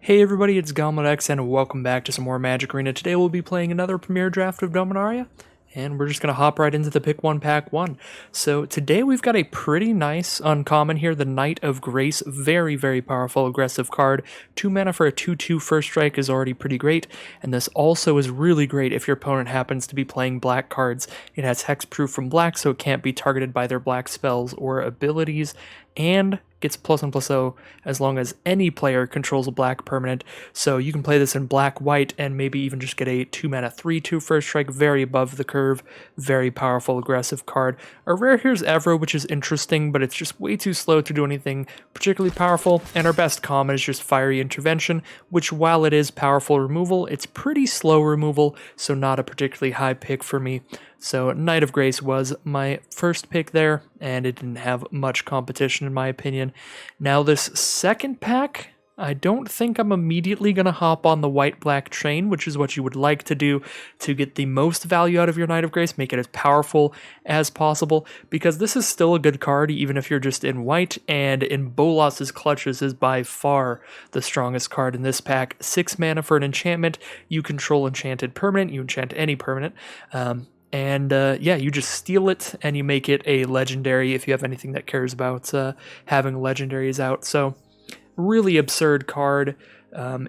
Hey everybody, it's Galmadex and welcome back to some more Magic Arena. Today we'll be playing another Premier Draft of Dominaria, and we're just going to hop right into the Pick 1 Pack 1. So today we've got a pretty nice uncommon here, the Knight of Grace. Very, very powerful, aggressive card. 2 mana for a 2/2 first strike is already pretty great, and this also is really great if your opponent happens to be playing black cards. It has hexproof from black, so it can't be targeted by their black spells or abilities, and gets +1/+0 as long as any player controls a black permanent. So you can play this in black-white and maybe even just get a 2 mana 3/2 first strike, very above the curve, very powerful aggressive card. Our rare here is Evro, which is interesting, but it's just way too slow to do anything particularly powerful. And our best common is just Fiery Intervention, which while it is powerful removal, it's pretty slow removal, so not a particularly high pick for me. So Knight of Grace was my first pick there, and it didn't have much competition in my opinion. Now this second pack, I don't think I'm immediately going to hop on the white-black train, which is what you would like to do to get the most value out of your Knight of Grace, make it as powerful as possible, because this is still a good card even if you're just in white, and in Bolas's Clutches is by far the strongest card in this pack. 6 mana for an enchantment, you control enchanted permanent, you enchant any permanent, yeah, you just steal it and you make it a legendary if you have anything that cares about having legendaries out. So, really absurd card.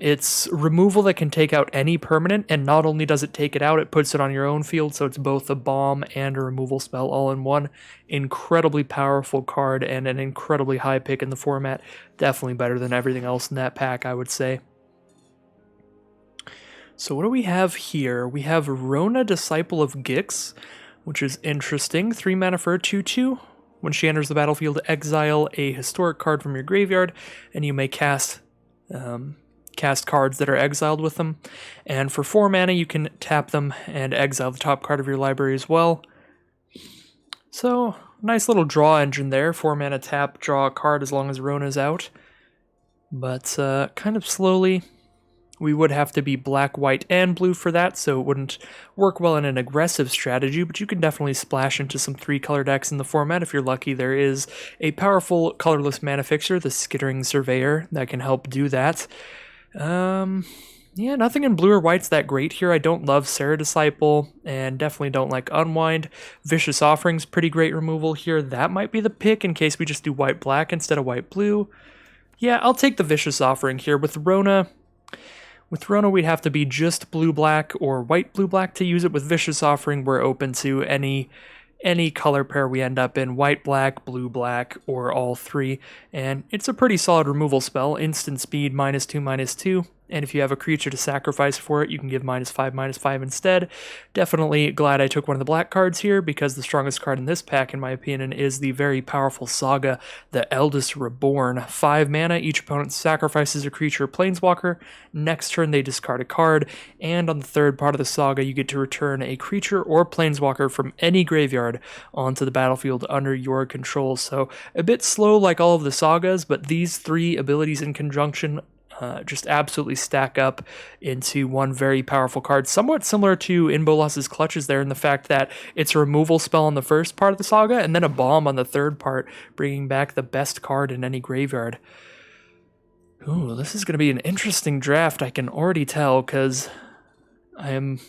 It's removal that can take out any permanent, and not only does it take it out, it puts it on your own field, so it's both a bomb and a removal spell all in one. Incredibly powerful card and an incredibly high pick in the format. Definitely better than everything else in that pack, I would say. So what do we have here? We have Rona, Disciple of Gix, which is interesting. 3 mana for a 2/2. When she enters the battlefield, exile a historic card from your graveyard, and you may cast cards that are exiled with them. And for 4 mana, you can tap them and exile the top card of your library as well. So, nice little draw engine there. 4 mana tap, draw a card as long as Rona's out. But kind of slowly. We would have to be black, white, and blue for that, so it wouldn't work well in an aggressive strategy, but you can definitely splash into some 3-color decks in the format if you're lucky. There is a powerful colorless mana fixer, the Skittering Surveyor, that can help do that. Yeah, nothing in blue or white's that great here. I don't love Serra Disciple, and definitely don't like Unwind. Vicious Offering's pretty great removal here. That might be the pick in case we just do white-black instead of white-blue. Yeah, I'll take the Vicious Offering here. With Rona, we'd have to be just blue-black or white-blue-black to use it. With Vicious Offering, we're open to any color pair we end up in, white-black, blue-black, or all three. And it's a pretty solid removal spell. Instant speed, -2/-2. And if you have a creature to sacrifice for it, you can give -5/-5 instead. Definitely glad I took one of the black cards here, because the strongest card in this pack, in my opinion, is the very powerful Saga, the Eldest Reborn. 5 mana, each opponent sacrifices a creature or planeswalker. Next turn, they discard a card. And on the third part of the Saga, you get to return a creature or planeswalker from any graveyard onto the battlefield under your control. So a bit slow like all of the Sagas, but these 3 abilities in conjunction just absolutely stack up into one very powerful card, somewhat similar to In Bolas's Clutches there, in the fact that it's a removal spell on the first part of the Saga, and then a bomb on the third part, bringing back the best card in any graveyard. Ooh, this is going to be an interesting draft, I can already tell, because I am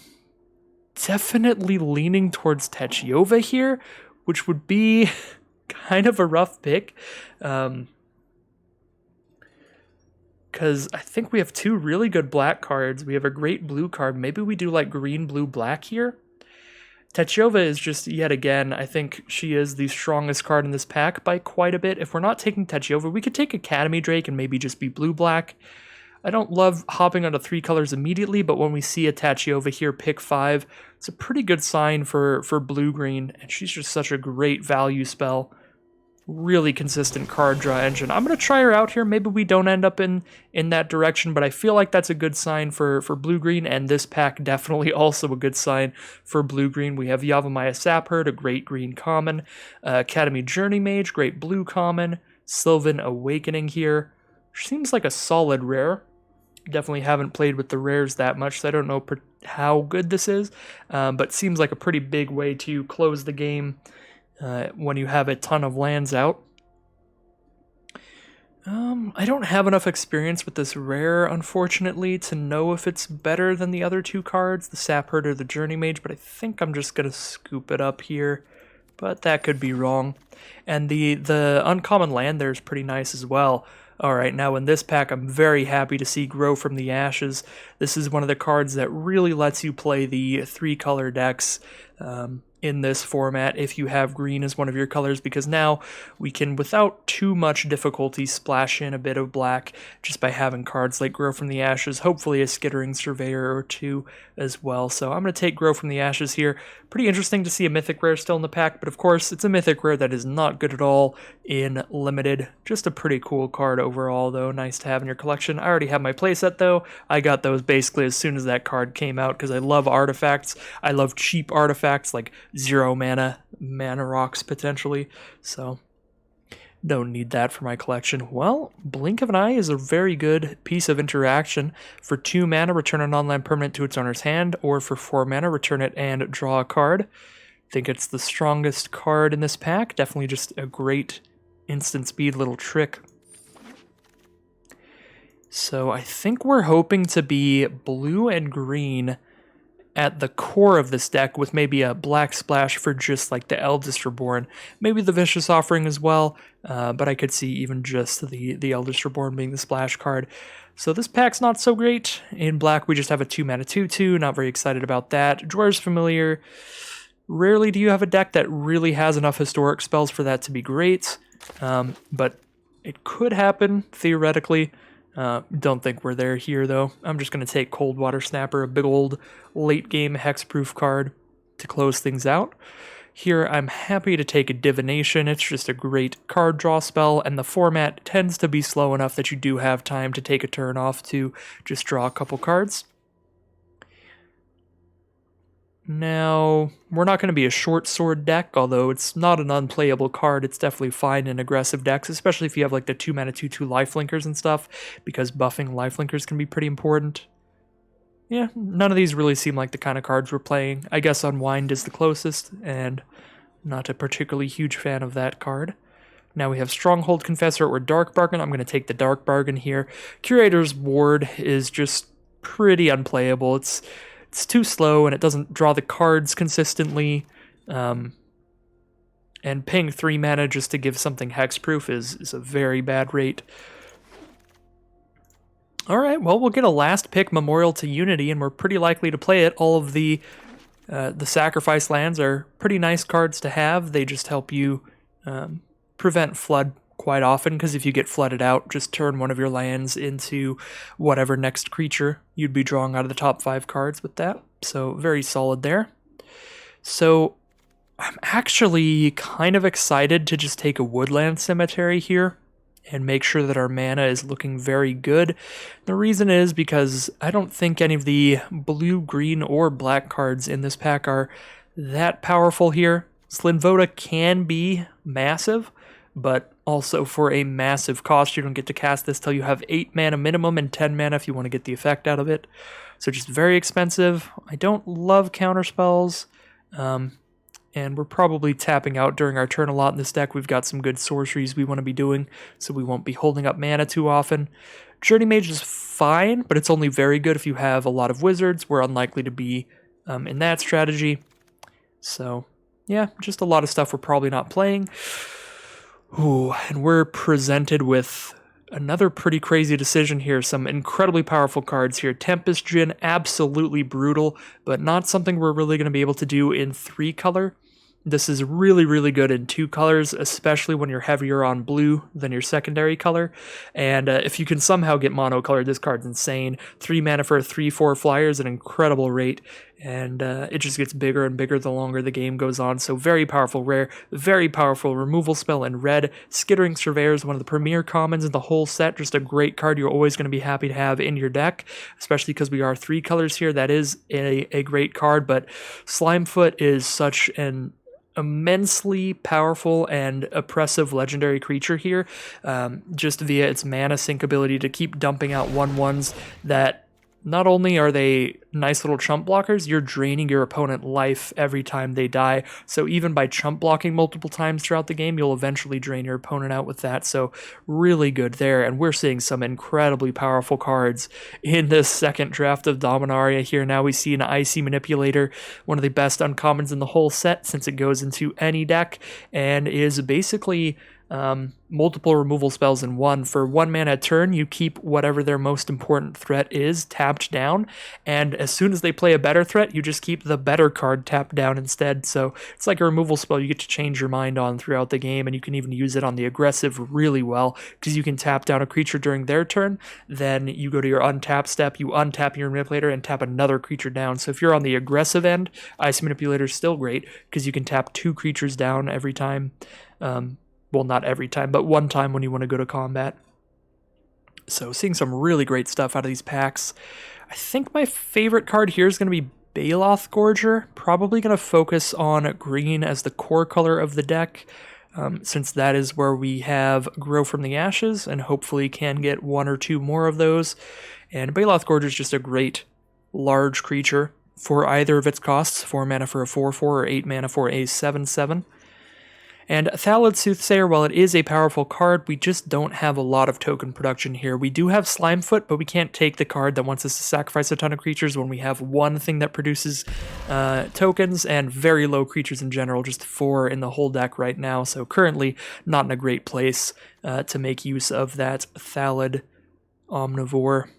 definitely leaning towards Techyova here, which would be kind of a rough pick. Because I think we have 2 really good black cards. We have a great blue card. Maybe we do like green, blue, black here. Techyova is just, yet again, I think she is the strongest card in this pack by quite a bit. If we're not taking Techyova, we could take Academy Drake and maybe just be blue-black. I don't love hopping onto 3 colors immediately, but when we see a Techyova here, pick 5, it's a pretty good sign for blue-green, and she's just such a great value spell. Really consistent card draw engine. I'm going to try her out here. Maybe we don't end up in that direction, but I feel like that's a good sign for blue-green, and this pack definitely also a good sign for blue-green. We have Yavimaya Sapherd, a great green common, Academy Journey Mage, great blue common, Sylvan Awakening here. Seems like a solid rare. Definitely haven't played with the rares that much, so I don't know how good this is, but seems like a pretty big way to close the game when you have a ton of lands out. I don't have enough experience with this rare, unfortunately, to know if it's better than the other two cards, the Sap Herd or the Journey Mage, but I think I'm just gonna scoop it up here, but that could be wrong. And the uncommon land there is pretty nice as well. Alright, now in this pack, I'm very happy to see Grow from the Ashes. This is one of the cards that really lets you play the 3-color decks in this format if you have green as one of your colors, because now we can, without too much difficulty, splash in a bit of black just by having cards like Grow from the Ashes, hopefully a Skittering Surveyor or two as well. So I'm going to take Grow from the Ashes here. Pretty interesting to see a Mythic Rare still in the pack, but of course it's a Mythic Rare that is not good at all in Limited. Just a pretty cool card overall, though. Nice to have in your collection. I already have my playset, though. I got those basically as soon as that card came out because I love artifacts. I love cheap artifacts like 0 mana rocks potentially, so don't need that for my collection. Well, Blink of an Eye is a very good piece of interaction. For 2 mana, return a non-land permanent to its owner's hand, or for 4 mana, return it and draw a card. I think it's the strongest card in this pack. Definitely just a great instant speed little trick. So I think we're hoping to be blue and green at the core of this deck, with maybe a black splash for just like the Eldest Reborn, maybe the Vicious Offering as well, but I could see even just the Eldest Reborn being the splash card. So this pack's not so great. In black, we just have a 2-mana 2/2, not very excited about that. Dwarves Familiar, rarely do you have a deck that really has enough historic spells for that to be great, but it could happen, theoretically. Don't think we're there here, though. I'm just going to take Coldwater Snapper, a big old late-game hexproof card, to close things out. Here, I'm happy to take a Divination. It's just a great card draw spell, and the format tends to be slow enough that you do have time to take a turn off to just draw a couple cards. Now, we're not going to be a short sword deck, although it's not an unplayable card. It's definitely fine in aggressive decks, especially if you have like the 2-mana 2/2 lifelinkers and stuff, because buffing lifelinkers can be pretty important. Yeah, none of these really seem like the kind of cards we're playing. I guess Unwind is the closest, and not a particularly huge fan of that card. Now we have Stronghold Confessor or Dark Bargain. I'm going to take the Dark Bargain here. Curator's Ward is just pretty unplayable. It's too slow, and it doesn't draw the cards consistently. And paying 3 mana just to give something hexproof is a very bad rate. Alright, well, we'll get a last pick, Memorial to Unity, and we're pretty likely to play it. All of the sacrifice lands are pretty nice cards to have. They just help you prevent flood quite often, because if you get flooded out, just turn one of your lands into whatever next creature you'd be drawing out of the top 5 cards with that. So very solid there. So I'm actually kind of excited to just take a Woodland Cemetery here and make sure that our mana is looking very good. The reason is because I don't think any of the blue, green, or black cards in this pack are that powerful here. Slinvoda can be massive, but also for a massive cost. You don't get to cast this till you have 8 mana minimum and 10 mana if you want to get the effect out of it. So just very expensive. I don't love counterspells, and we're probably tapping out during our turn a lot in this deck. We've got some good sorceries we want to be doing, so we won't be holding up mana too often. Journey Mage is fine, but it's only very good if you have a lot of wizards. We're unlikely to be in that strategy. So yeah, just a lot of stuff we're probably not playing. Ooh, and we're presented with another pretty crazy decision here. Some incredibly powerful cards here. Tempest Djinn, absolutely brutal, but not something we're really going to be able to do in 3-color. This is really, really good in 2 colors, especially when you're heavier on blue than your secondary color. And if you can somehow get monocolor, this card's insane. 3 mana for a 3/4 flyer is an incredible rate, and it just gets bigger and bigger the longer the game goes on. So very powerful rare, very powerful removal spell in red. Skittering Surveyor is one of the premier commons in the whole set. Just a great card you're always going to be happy to have in your deck, especially because we are 3 colors here. That is a great card, but Slimefoot is such an immensely powerful and oppressive legendary creature here, just via its mana sink ability to keep dumping out 1/1s that not only are they nice little chump blockers, you're draining your opponent life every time they die. So even by chump blocking multiple times throughout the game, you'll eventually drain your opponent out with that. So really good there. And we're seeing some incredibly powerful cards in this second draft of Dominaria here. Now we see an Icy Manipulator, one of the best uncommons in the whole set since it goes into any deck and is basically multiple removal spells in one. For 1 mana a turn, you keep whatever their most important threat is tapped down, and as soon as they play a better threat, you just keep the better card tapped down instead. So it's like a removal spell you get to change your mind on throughout the game, and you can even use it on the aggressive really well, because you can tap down a creature during their turn, then you go to your untap step, you untap your manipulator, and tap another creature down. So if you're on the aggressive end, Ice Manipulator is still great, because you can tap 2 creatures down every time. Well, not every time, but one time when you want to go to combat. So seeing some really great stuff out of these packs. I think my favorite card here is going to be Baloth Gorger. Probably going to focus on green as the core color of the deck, since that is where we have Grow from the Ashes, and hopefully can get 1 or 2 more of those. And Baloth Gorger is just a great large creature for either of its costs, 4 mana for a 4/4 or 8 mana for a 7/7. And Thallid Soothsayer, while it is a powerful card, we just don't have a lot of token production here. We do have Slimefoot, but we can't take the card that wants us to sacrifice a ton of creatures when we have one thing that produces tokens, and very low creatures in general, just 4 in the whole deck right now. So currently not in a great place to make use of that Thallid Omnivore.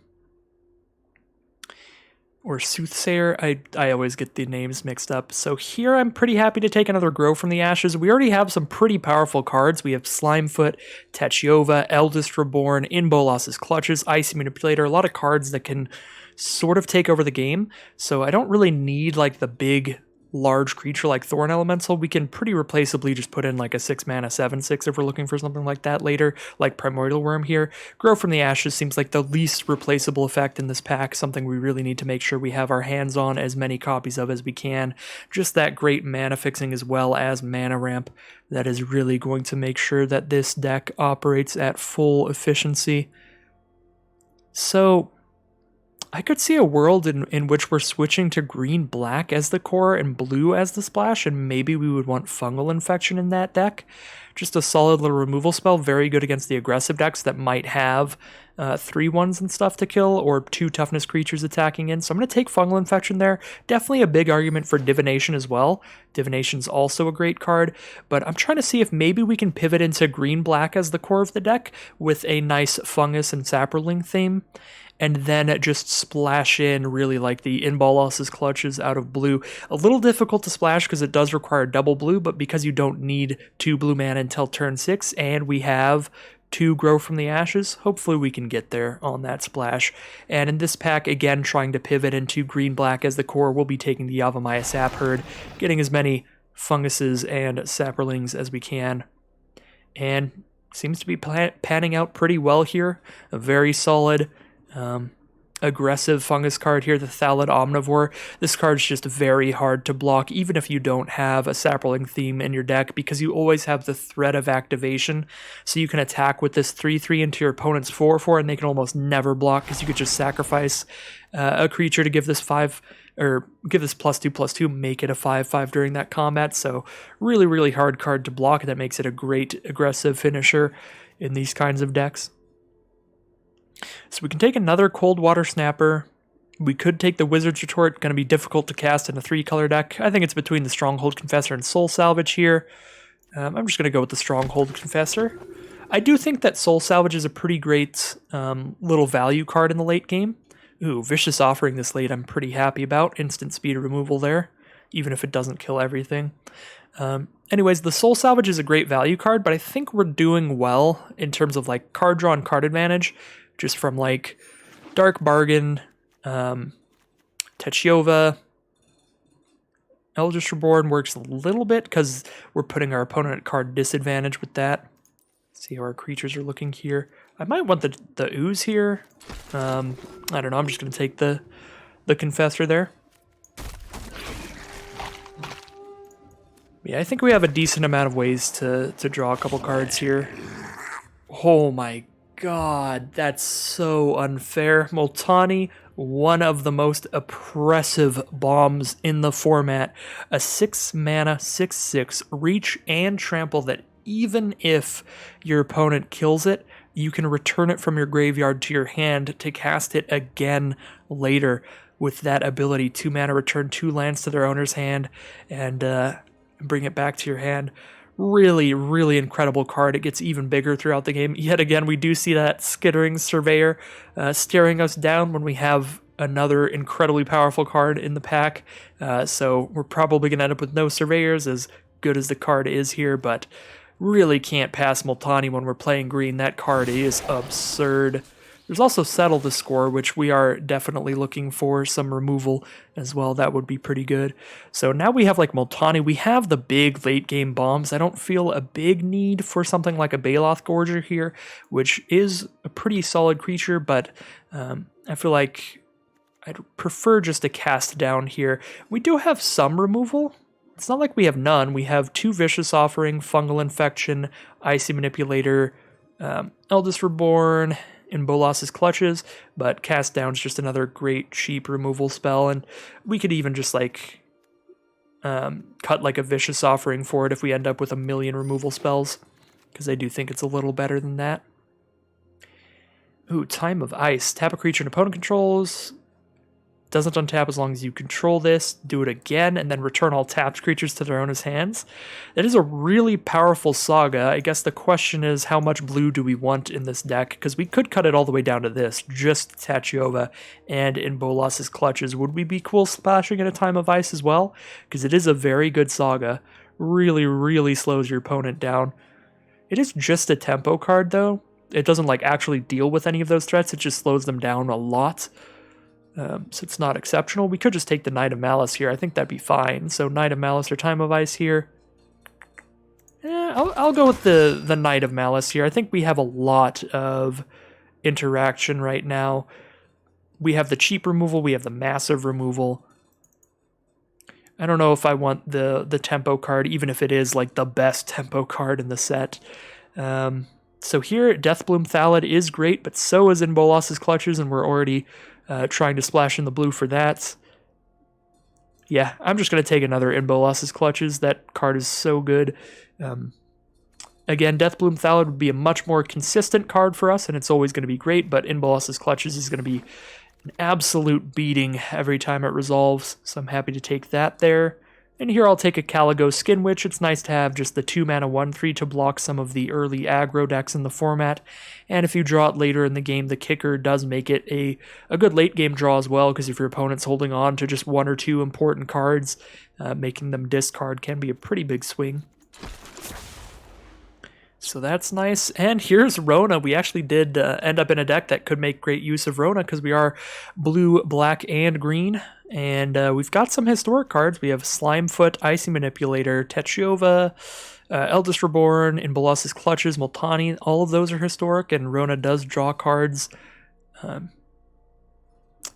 Or Soothsayer, I always get the names mixed up. So here I'm pretty happy to take another Grow from the Ashes. We already have some pretty powerful cards. We have Slimefoot, Techyova, Eldest Reborn, In Bolas's Clutches, Icy Manipulator, a lot of cards that can sort of take over the game. So I don't really need like the big large creature like Thorn Elemental. We can pretty replaceably just put in like a 6 mana 7/6 if we're looking for something like that later, like Primordial Worm here. Grow from the Ashes seems like the least replaceable effect in this pack, something we really need to make sure we have our hands on as many copies of as we can. Just that great mana fixing as well as mana ramp that is really going to make sure that this deck operates at full efficiency. So I could see a world in which we're switching to green-black as the core and blue as the splash, and maybe we would want Fungal Infection in that deck. Just a solid little removal spell, very good against the aggressive decks that might have 3/1s and stuff to kill, or 2 toughness creatures attacking in. So I'm going to take Fungal Infection there. Definitely a big argument for Divination as well. Divination's also a great card, but I'm trying to see if maybe we can pivot into green-black as the core of the deck with a nice fungus and sapperling theme, and then just splash in really like the In Bolas's Clutches out of blue. A little difficult to splash because it does require double blue, but because you don't need 2 blue mana until turn 6, and we have 2 Grow from the Ashes, hopefully we can get there on that splash. And in this pack, again, trying to pivot into green-black as the core, we'll be taking the Yavimaya Sap Herd, getting as many funguses and sapperlings as we can. And seems to be panning out pretty well here. A very solid aggressive fungus card here, the Thallid Omnivore. This card's just very hard to block, even if you don't have a sapperling theme in your deck, because you always have the threat of activation. So you can attack with this 3/3 into your opponent's 4/4, and they can almost never block, because you could just sacrifice a creature to give this 5, or give this +2/+2, make it a 5/5 during that combat. So really, really hard card to block. That makes it a great aggressive finisher in these kinds of decks. So we can take another Cold Water Snapper. We could take the Wizard's Retort, going to be difficult to cast in a 3-color deck. I think it's between the Stronghold Confessor and Soul Salvage here. I'm just going to go with the Stronghold Confessor. I do think that Soul Salvage is a pretty great little value card in the late game. Ooh, Vicious Offering this late I'm pretty happy about. Instant speed removal there, even if it doesn't kill everything. Anyways, the Soul Salvage is a great value card, but I think we're doing well in terms of like card draw and card advantage, just from like Dark Bargain, Techyova. Eldest Reborn works a little bit because we're putting our opponent at card disadvantage with that. Let's see how our creatures are looking here. I might want the Ooze here. I don't know, I'm just going to take the Confessor there. Yeah, I think we have a decent amount of ways to draw a couple cards here. Oh my god, that's so unfair. Multani, one of the most oppressive bombs in the format. A 6 mana, 6/6 reach and trample that even if your opponent kills it, you can return it from your graveyard to your hand to cast it again later with that ability. 2 mana, return 2 lands to their owner's hand and bring it back to your hand. Really, really incredible card. It gets even bigger throughout the game. Yet again, we do see that skittering surveyor staring us down when we have another incredibly powerful card in the pack. So we're probably going to end up with no surveyors, as good as the card is here, but really can't pass Multani when we're playing green. That card is absurd. There's also Settle the Score, which we are definitely looking for some removal as well. That would be pretty good. So now we have like Multani. We have the big late game bombs. I don't feel a big need for something like a Baloth Gorger here, which is a pretty solid creature, but I feel like I'd prefer just a cast down here. We do have some removal. It's not like we have none. We have 2 Vicious Offering, Fungal Infection, Icy Manipulator, Eldest Reborn, in Bolas's Clutches, but Cast Down's just another great cheap removal spell, and we could even just like cut like a Vicious Offering for it if we end up with a million removal spells, because I do think it's a little better than that. Ooh, Time of Ice. Tap a creature an opponent controls. Doesn't untap as long as you control this. Do it again, and then return all tapped creatures to their owner's hands. That is a really powerful Saga. I guess the question is, how much blue do we want in this deck? Because we could cut it all the way down to this, just Tachiova and in Bolas's Clutches. Would we be cool splashing in a Time of Ice as well? Because it is a very good Saga. Really, really slows your opponent down. It is just a tempo card, though. It doesn't like actually deal with any of those threats. It just slows them down a lot. So it's not exceptional. We could just take the Knight of Malice here. I think that'd be fine. So Knight of Malice or Time of Ice here. I'll go with the Knight of Malice here. I think we have a lot of interaction right now. We have the cheap removal. We have the massive removal. I don't know if I want the tempo card, even if it is like the best tempo card in the set. So here, Deathbloom Thallid is great, but so is in Bolas's Clutches, and we're already trying to splash in the blue for that. Yeah, I'm just going to take another in Bolas's Clutches. That card is so good. Again, Deathbloom Thallid would be a much more consistent card for us, and it's always going to be great, but in Bolas's Clutches is going to be an absolute beating every time it resolves, so I'm happy to take that there. And here I'll take a Caligo Skin Witch. It's nice to have just the 2 mana 1/3 to block some of the early aggro decks in the format. And if you draw it later in the game, the kicker does make it a good late game draw as well, because if your opponent's holding on to just 1 or 2 important cards, making them discard can be a pretty big swing. So that's nice. And here's Rona. We actually did end up in a deck that could make great use of Rona, because we are blue, black, and green. And we've got some historic cards. We have Slimefoot, Icy Manipulator, Tachiova, Eldest Reborn, in Bolas's Clutches, Multani. All of those are historic, and Rona does draw cards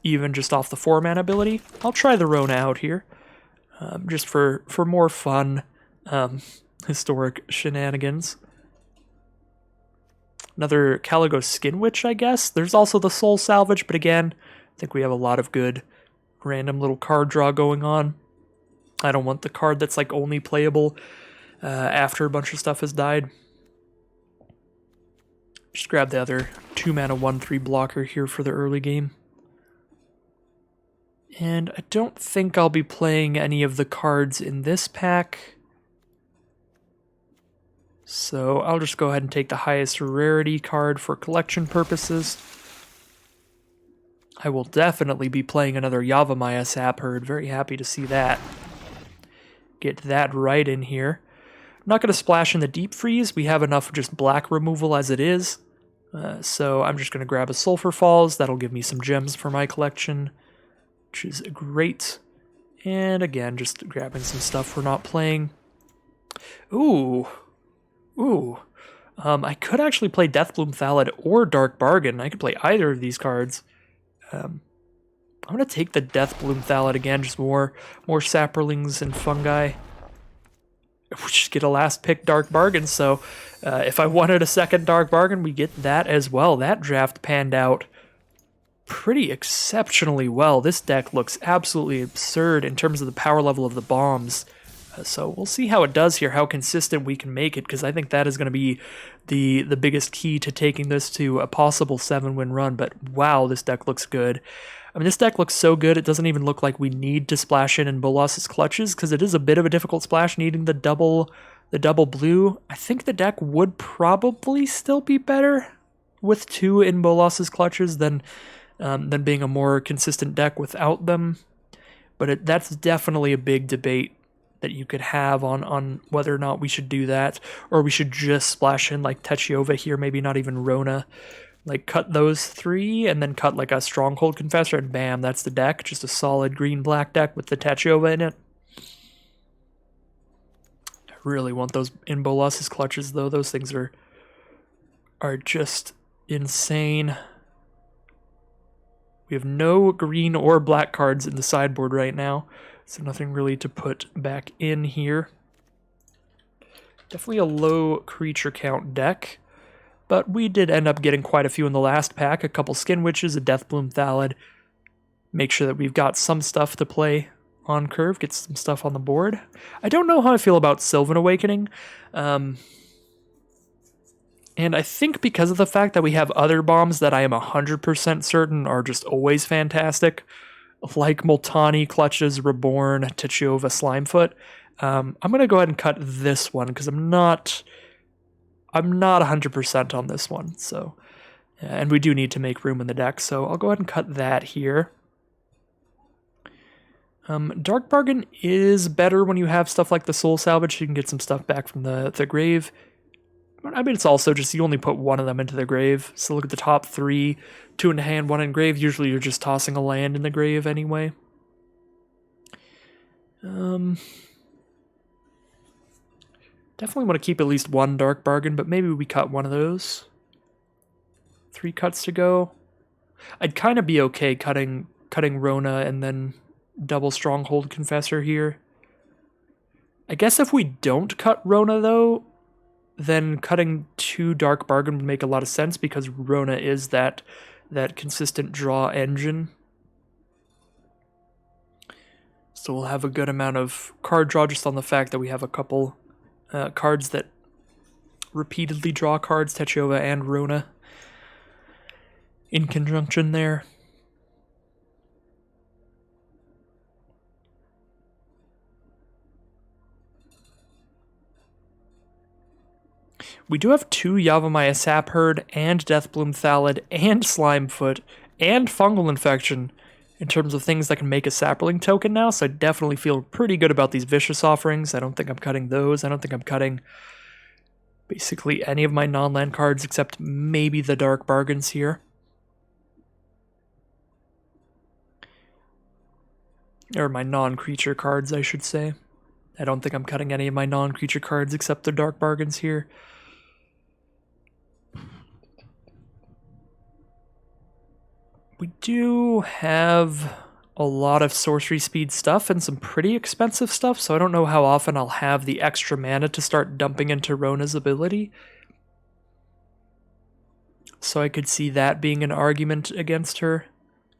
even just off the 4-mana ability. I'll try the Rona out here, just for more fun historic shenanigans. Another Caligo Skin Witch, I guess. There's also the Soul Salvage, but again, I think we have a lot of good random little card draw going on. I don't want the card that's like only playable after a bunch of stuff has died. Just grab the other 2 mana 1/3 blocker here for the early game. And I don't think I'll be playing any of the cards in this pack. So I'll just go ahead and take the highest rarity card for collection purposes. I will definitely be playing another Yavimaya Sapherd. Very happy to see that. Get that right in here. I'm not going to splash in the Deep Freeze. We have enough just black removal as it is. So I'm just going to grab a Sulphur Falls. That'll give me some gems for my collection, which is great. And again, just grabbing some stuff we're not playing. Ooh. I could actually play Deathbloom Thallid or Dark Bargain. I could play either of these cards. I'm going to take the Deathbloom Thallid again, just more saprolings and fungi. we just get a last pick Dark Bargain. So if I wanted a second Dark Bargain, we get that as well. That draft panned out pretty exceptionally well. This deck looks absolutely absurd in terms of the power level of the bombs. So we'll see how it does here, how consistent we can make it, because I think that is going to be the biggest key to taking this to a possible 7-win run. But wow, this deck looks good. I mean, this deck looks so good, it doesn't even look like we need to splash in Bolas's Clutches, because it is a bit of a difficult splash, needing the double blue. I think the deck would probably still be better with 2 in Bolas's Clutches than being a more consistent deck without them. But that's definitely a big debate that you could have on whether or not we should do that, or we should just splash in like Techiova here, maybe not even Rona. Like, cut those 3, and then cut like a Stronghold Confessor, and bam, that's the deck. Just a solid green-black deck with the Techiova in it. I really want those in Bolas's Clutches, though. Those things are just insane. We have no green or black cards in the sideboard right now, so nothing really to put back in here. Definitely a low creature count deck, but we did end up getting quite a few in the last pack. A couple Skin Witches, a Deathbloom Thallid. Make sure that we've got some stuff to play on curve, get some stuff on the board. I don't know how I feel about Sylvan Awakening. And I think because of the fact that we have other bombs that I am 100% certain are just always fantastic, like Multani, Clutches, Reborn, Techiova, Slimefoot, I'm going to go ahead and cut this one because I'm not 100% on this one. So, and we do need to make room in the deck, so I'll go ahead and cut that here. Dark Bargain is better when you have stuff like the Soul Salvage. You can get some stuff back from the grave. I mean, it's also just you only put one of them into the grave. So look at the top 3, 2 in hand, 1 in grave. Usually you're just tossing a land in the grave anyway. Definitely want to keep at least 1 Dark Bargain, but maybe we cut one of those. 3 cuts to go. I'd kind of be okay cutting Rona and then double Stronghold Confessor here. I guess if we don't cut Rona, though, then cutting 2 Dark Bargain would make a lot of sense because Rona is that consistent draw engine. So we'll have a good amount of card draw just on the fact that we have a couple cards that repeatedly draw cards, Techiova and Rona, in conjunction there. We do have 2 Yavimaya Sapherd and Deathbloom Thallid and Slimefoot and Fungal Infection in terms of things that can make a Saproling token now, so I definitely feel pretty good about these Vicious Offerings. I don't think I'm cutting those. I don't think I'm cutting basically any of my non-land cards except maybe the Dark Bargains here. Or my non-creature cards, I should say. I don't think I'm cutting any of my non-creature cards except the Dark Bargains here. We do have a lot of sorcery speed stuff and some pretty expensive stuff, so I don't know how often I'll have the extra mana to start dumping into Rona's ability. So I could see that being an argument against her,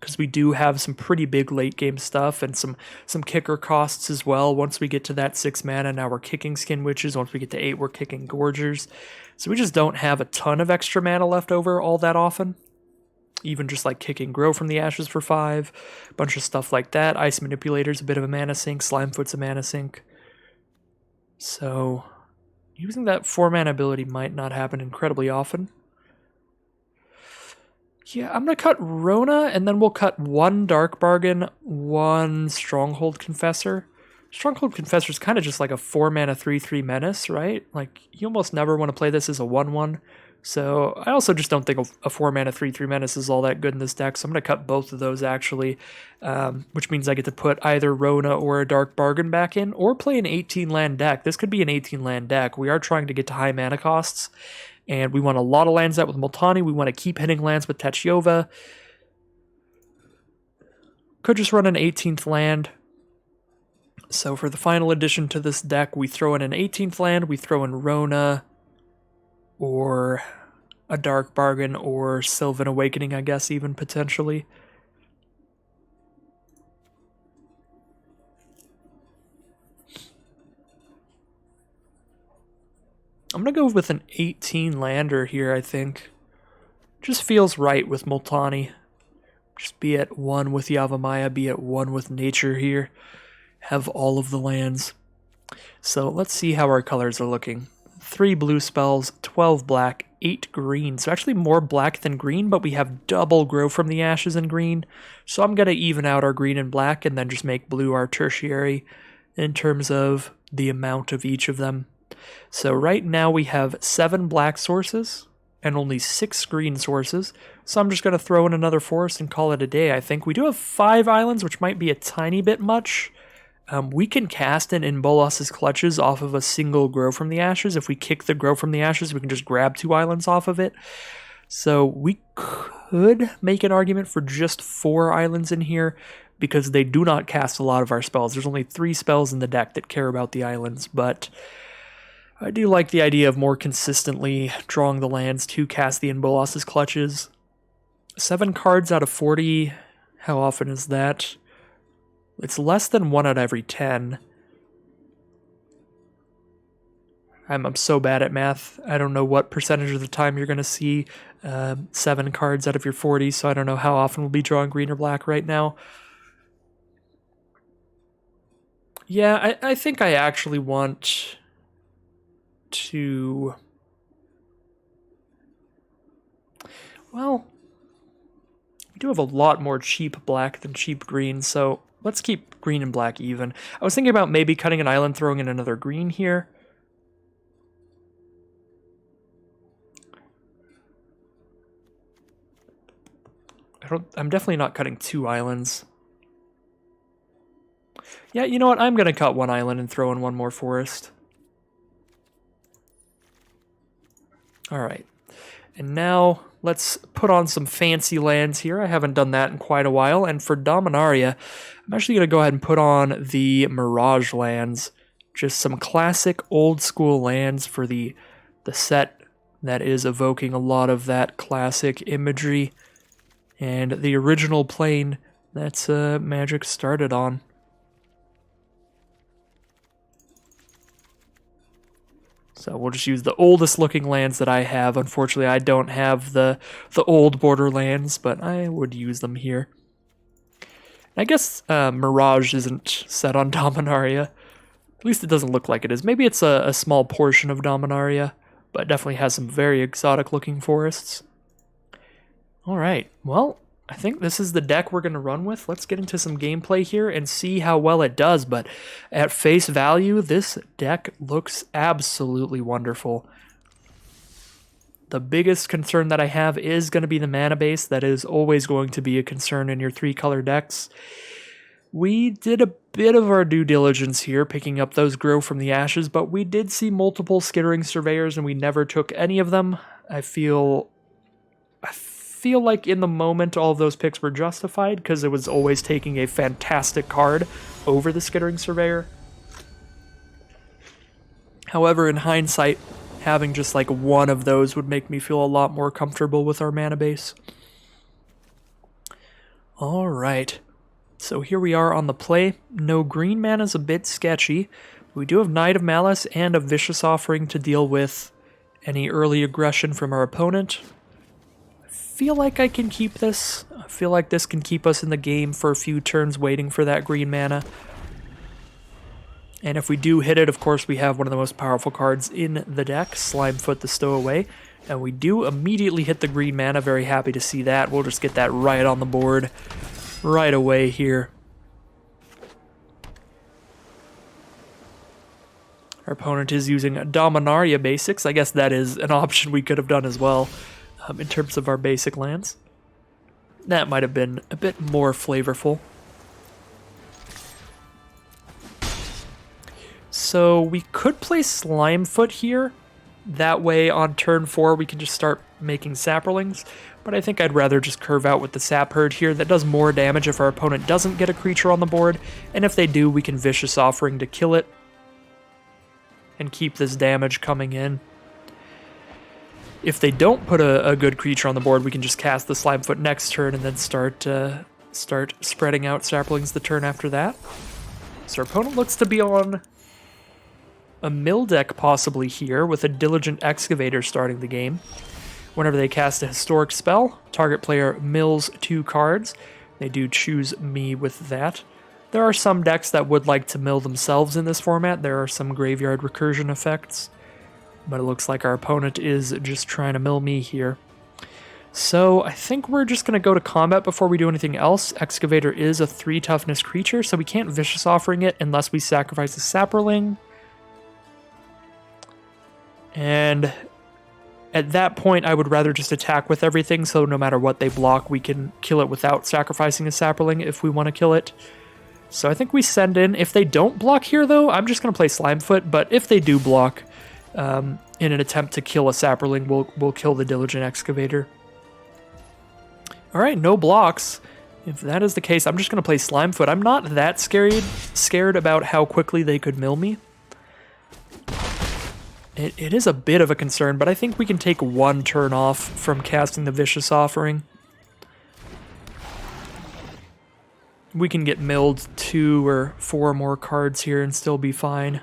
because we do have some pretty big late game stuff and some kicker costs as well. Once we get to that 6 mana, now we're kicking Skin Witches. Once we get to 8, we're kicking Gorgers. So we just don't have a ton of extra mana left over all that often. Even just like kicking Grow from the Ashes for 5, a bunch of stuff like that. Ice Manipulator's a bit of a mana sink, Slimefoot's a mana sink. So using that 4 mana ability might not happen incredibly often. Yeah, I'm going to cut Rona, and then we'll cut 1 Dark Bargain, 1 Stronghold Confessor. Stronghold Confessor is kind of just like a 4 mana 3/3 menace, right? Like, you almost never want to play this as a 1/1. So I also just don't think a 4 mana 3/3 menace is all that good in this deck, so I'm going to cut both of those actually, which means I get to put either Rona or a Dark Bargain back in, or play an 18 land deck. This could be an 18 land deck. We are trying to get to high mana costs, and we want a lot of lands out with Multani. We want to keep hitting lands with Techiova. Could just run an 18th land. So for the final addition to this deck, we throw in an 18th land, we throw in Rona, or a Dark Bargain, or Sylvan Awakening, I guess, even potentially. I'm going to go with an 18 lander here, I think. Just feels right with Multani. Just be at one with Yavimaya, be at one with nature here. Have all of the lands. So let's see how our colors are looking. 3 blue spells, 12 black, 8 green. So actually more black than green, but we have double Grow from the Ashes in green. So I'm going to even out our green and black and then just make blue our tertiary in terms of the amount of each of them. So right now we have 7 black sources and only 6 green sources. So I'm just going to throw in another forest and call it a day, I think. We do have 5 islands, which might be a tiny bit much. We can cast in Bolas's Clutches off of a single Grow from the Ashes. If we kick the Grow from the Ashes, we can just grab 2 islands off of it. So we could make an argument for just 4 islands in here because they do not cast a lot of our spells. There's only 3 spells in the deck that care about the islands, but I do like the idea of more consistently drawing the lands to cast the Bolas's Clutches. 7 cards out of 40, how often is that? It's less than 1 out of every 10. I'm so bad at math. I don't know what percentage of the time you're going to see 7 cards out of your 40, so I don't know how often we'll be drawing green or black right now. Yeah, I think I actually want to... Well, we do have a lot more cheap black than cheap green, so let's keep green and black even. I was thinking about maybe cutting an island, throwing in another green here. I'm definitely not cutting 2 islands. Yeah, you know what? I'm going to cut 1 island and throw in 1 more forest. Alright. And now let's put on some fancy lands here. I haven't done that in quite a while. And for Dominaria, I'm actually going to go ahead and put on the Mirage lands. Just some classic old school lands for the set that is evoking a lot of that classic imagery. And the original plane that's Magic started on. So we'll just use the oldest looking lands that I have. Unfortunately, I don't have the old Borderlands, but I would use them here. I guess Mirage isn't set on Dominaria. At least it doesn't look like it is. Maybe it's a small portion of Dominaria, but it definitely has some very exotic looking forests. Alright, well, I think this is the deck we're going to run with. Let's get into some gameplay here and see how well it does, but at face value, this deck looks absolutely wonderful. The biggest concern that I have is going to be the mana base. That is always going to be a concern in your 3-color decks. We did a bit of our due diligence here, picking up those Grow from the Ashes, but we did see multiple Skittering Surveyors and we never took any of them. I feel like in the moment all of those picks were justified because it was always taking a fantastic card over the Skittering Surveyor. However, in hindsight, having just like 1 of those would make me feel a lot more comfortable with our mana base. Alright, so here we are on the play. No green mana's a bit sketchy. We do have Knight of Malice and a Vicious Offering to deal with any early aggression from our opponent. Feel like I can keep this. I feel like this can keep us in the game for a few turns waiting for that green mana. And if we do hit it, of course, we have one of the most powerful cards in the deck, Slimefoot the Stowaway. And we do immediately hit the green mana. Very happy to see that. We'll just get that right on the board right away here. Our opponent is using Dominaria basics. I guess that is an option we could have done as well. In terms of our basic lands. That might have been a bit more flavorful. So we could play Slimefoot here, That way, on turn 4, we can just start making saprolings. But I think I'd rather just curve out with the sap herd here. That does more damage if our opponent doesn't get a creature on the board. And if they do, we can Vicious Offering to kill it and keep this damage coming in. If they don't put a good creature on the board, we can just cast the Slimefoot next turn and then start spreading out saplings the turn after that. So our opponent looks to be on a mill deck possibly here, with a Diligent Excavator starting the game. Whenever they cast a historic spell, target player mills 2 cards. They do choose me with that. There are some decks that would like to mill themselves in this format. There are some graveyard recursion effects, but it looks like our opponent is just trying to mill me here. So I think we're just going to go to combat before we do anything else. Excavator is a 3 toughness creature, so we can't Vicious Offering it unless we sacrifice a Saproling. And at that point, I would rather just attack with everything, so no matter what they block, we can kill it without sacrificing a Saproling if we want to kill it. So I think we send in. If they don't block here, though, I'm just going to play Slimefoot, but if they do block, in an attempt to kill a Saproling, we'll kill the Diligent Excavator. Alright, no blocks. If that is the case, I'm just going to play Slimefoot. I'm not that scared about how quickly they could mill me. It is a bit of a concern, but I think we can take 1 turn off from casting the Vicious Offering. We can get milled 2 or 4 more cards here and still be fine.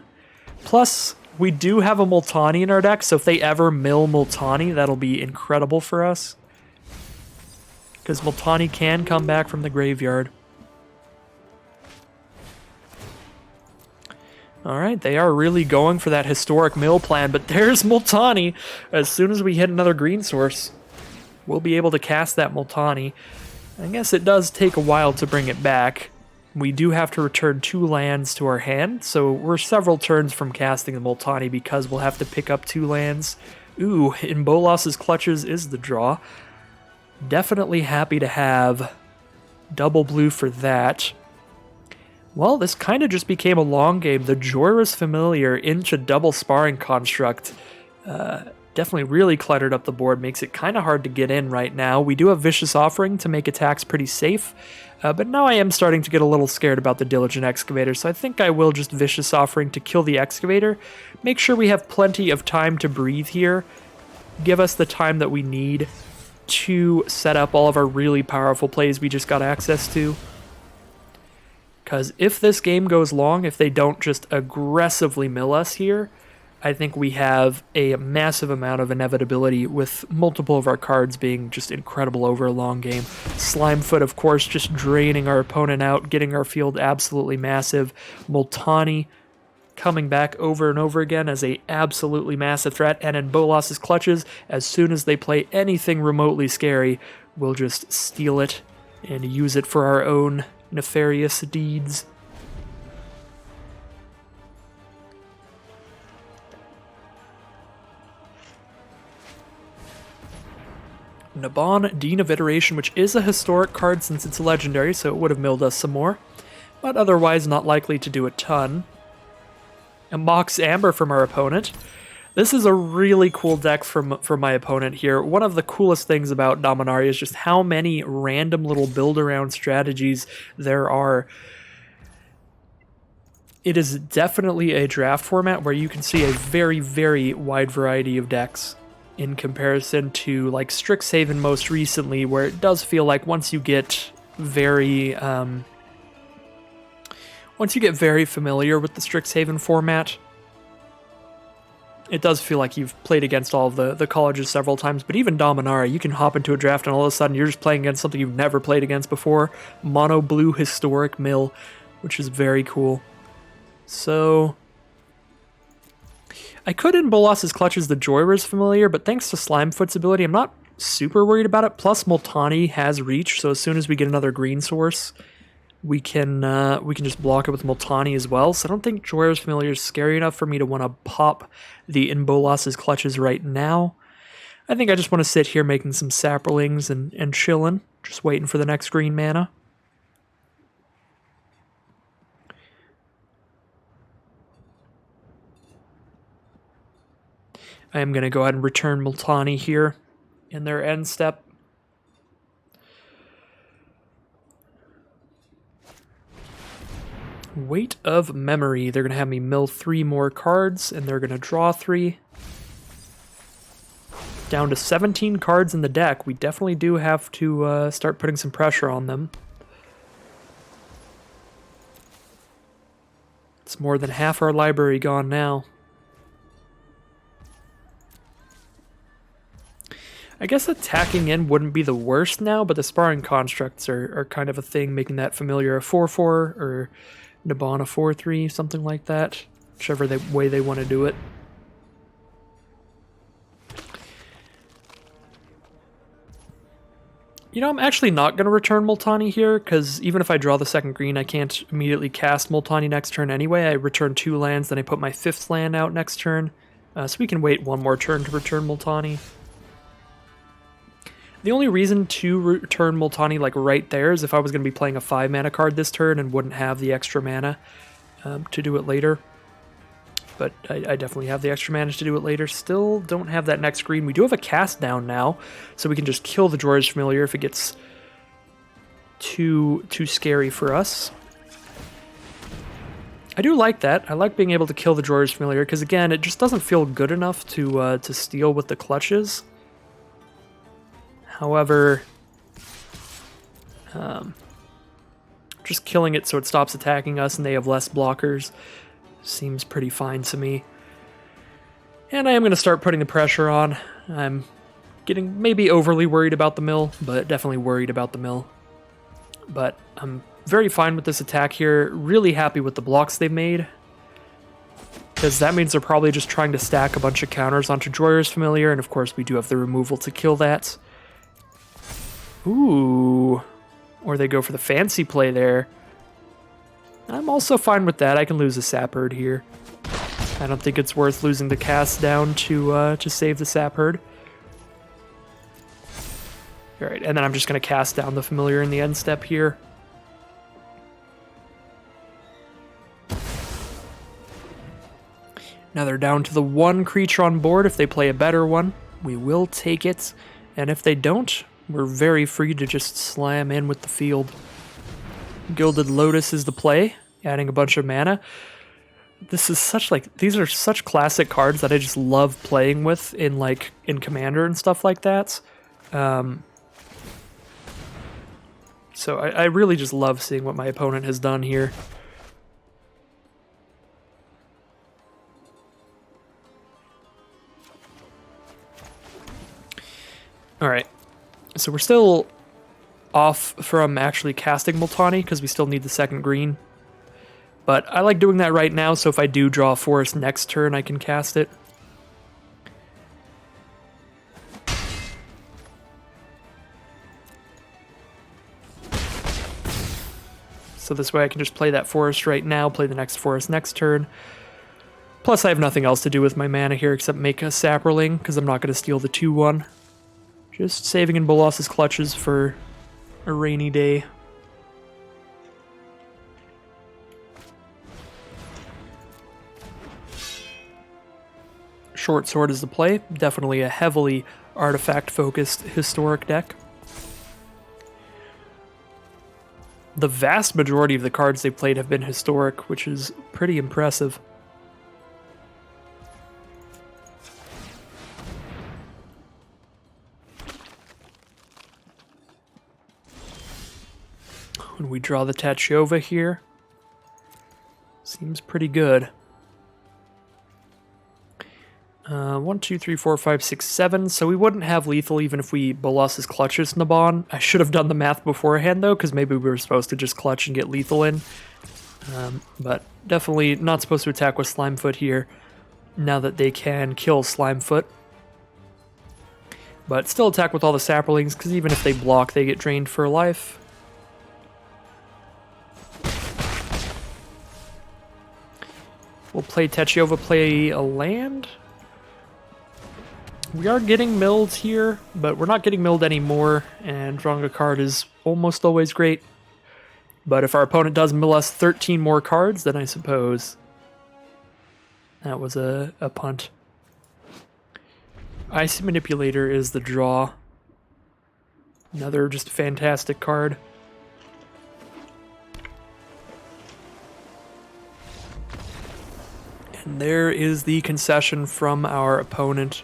Plus, we do have a Multani in our deck, so if they ever mill Multani, that'll be incredible for us. Because Multani can come back from the graveyard. Alright, they are really going for that historic mill plan, but there's Multani. As soon as we hit another green source, we'll be able to cast that Multani. I guess it does take a while to bring it back. We do have to return 2 lands to our hand, so we're several turns from casting the Multani because we'll have to pick up 2 lands. Ooh, in Bolas's Clutches is the draw. Definitely happy to have double blue for that. Well, this kind of just became a long game. The Jorah's Familiar into double Sparring Construct definitely really cluttered up the board, makes it kind of hard to get in right now. We do have Vicious Offering to make attacks pretty safe, but now I am starting to get a little scared about the Diligent Excavator, so I think I will just Vicious Offering to kill the Excavator. Make sure we have plenty of time to breathe here. Give us the time that we need to set up all of our really powerful plays we just got access to. Because if this game goes long, if they don't just aggressively mill us here, I think we have a massive amount of inevitability with multiple of our cards being just incredible over a long game. Slimefoot, of course, just draining our opponent out, getting our field absolutely massive. Multani coming back over and over again as a absolutely massive threat. And in Bolas's Clutches, as soon as they play anything remotely scary, we'll just steal it and use it for our own nefarious deeds. Nabon, Dean of Iteration, which is a historic card since it's a legendary, so it would have milled us some more, but otherwise not likely to do a ton. A Mox Amber from our opponent. This is a really cool deck from my opponent here. One of the coolest things about Dominaria is just how many random little build-around strategies there are. It is definitely a draft format where you can see a very, very wide variety of decks in comparison to like Strixhaven most recently, where it does feel like once you get very familiar with the Strixhaven format, it does feel like you've played against all of the colleges several times. But even Dominaria, you can hop into a draft and all of a sudden you're just playing against something you've never played against before. Mono blue historic mill, which is very cool. So I could in Bolas's Clutches the Jorah's Familiar, but thanks to Slimefoot's ability, I'm not super worried about it. Plus Multani has reach, so as soon as we get another green source, we can just block it with Multani as well. So I don't think Jorah's Familiar is scary enough for me to want to pop the in Bolas's Clutches right now. I think I just want to sit here making some saplings and chilling, just waiting for the next green mana. I am going to go ahead and return Multani here in their end step. Weight of Memory. They're going to have me mill 3 more cards, and they're going to draw 3. Down to 17 cards in the deck. We definitely do have to start putting some pressure on them. It's more than half our library gone now. I guess attacking in wouldn't be the worst now, but the Sparring Constructs are kind of a thing, making that Familiar a 4-4 or Naban a 4-3, something like that. Whichever way they want to do it. You know, I'm actually not going to return Multani here, because even if I draw the second green, I can't immediately cast Multani next turn anyway. I return 2 lands, then I put my 5th land out next turn. So we can wait 1 more turn to return Multani. The only reason to return Multani like right there is if I was going to be playing a 5-mana card this turn and wouldn't have the extra mana to do it later. But I definitely have the extra mana to do it later. Still don't have that next green. We do have a cast down now, so we can just kill the Drawer's Familiar if it gets too scary for us. I do like that. I like being able to kill the Drawer's Familiar, because again, it just doesn't feel good enough to steal with the clutches. However, just killing it so it stops attacking us and they have less blockers seems pretty fine to me. And I am going to start putting the pressure on. I'm getting maybe overly worried about the mill, but definitely worried about the mill. But I'm very fine with this attack here. Really happy with the blocks they've made, because that means they're probably just trying to stack a bunch of counters onto Drawer's Familiar, and of course we do have the removal to kill that. Ooh, or they go for the fancy play there. I'm also fine with that. I can lose a Sapherd here. I don't think it's worth losing the cast down to save the Sapherd. Alright, and then I'm just going to cast down the Familiar in the end step here. Now they're down to the 1 creature on board. If they play a better one, we will take it. And if they don't, we're very free to just slam in with the field. Gilded Lotus is the play, adding a bunch of mana. This is such these are such classic cards that I just love playing with in in Commander and stuff like that. So I really just love seeing what my opponent has done here. Alright, so we're still off from actually casting Multani because we still need the second green. But I like doing that right now, so if I do draw a forest next turn, I can cast it. So this way I can just play that forest right now, play the next forest next turn. Plus I have nothing else to do with my mana here except make a Saproling, because I'm not going to steal the 2-1. Just saving in Bolas's clutches for a rainy day. Short Sword is the play. Definitely a heavily artifact-focused historic deck. The vast majority of the cards they played have been historic, which is pretty impressive. When we draw the Tachova here, seems pretty good. 1, 2, 3, 4, 5, 6, 7. So we wouldn't have lethal even if we Bolas's clutches Naban. I should have done the math beforehand though, because maybe we were supposed to just clutch and get lethal in. But definitely not supposed to attack with Slimefoot here, now that they can kill Slimefoot. But still attack with all the Saprolings, because even if they block, they get drained for life. We'll play Tachova, play a land. We are getting milled here, but we're not getting milled anymore, and drawing a card is almost always great. But if our opponent does mill us 13 more cards, then I suppose that was a punt. Ice Manipulator is the draw. Another just fantastic card. And there is the concession from our opponent.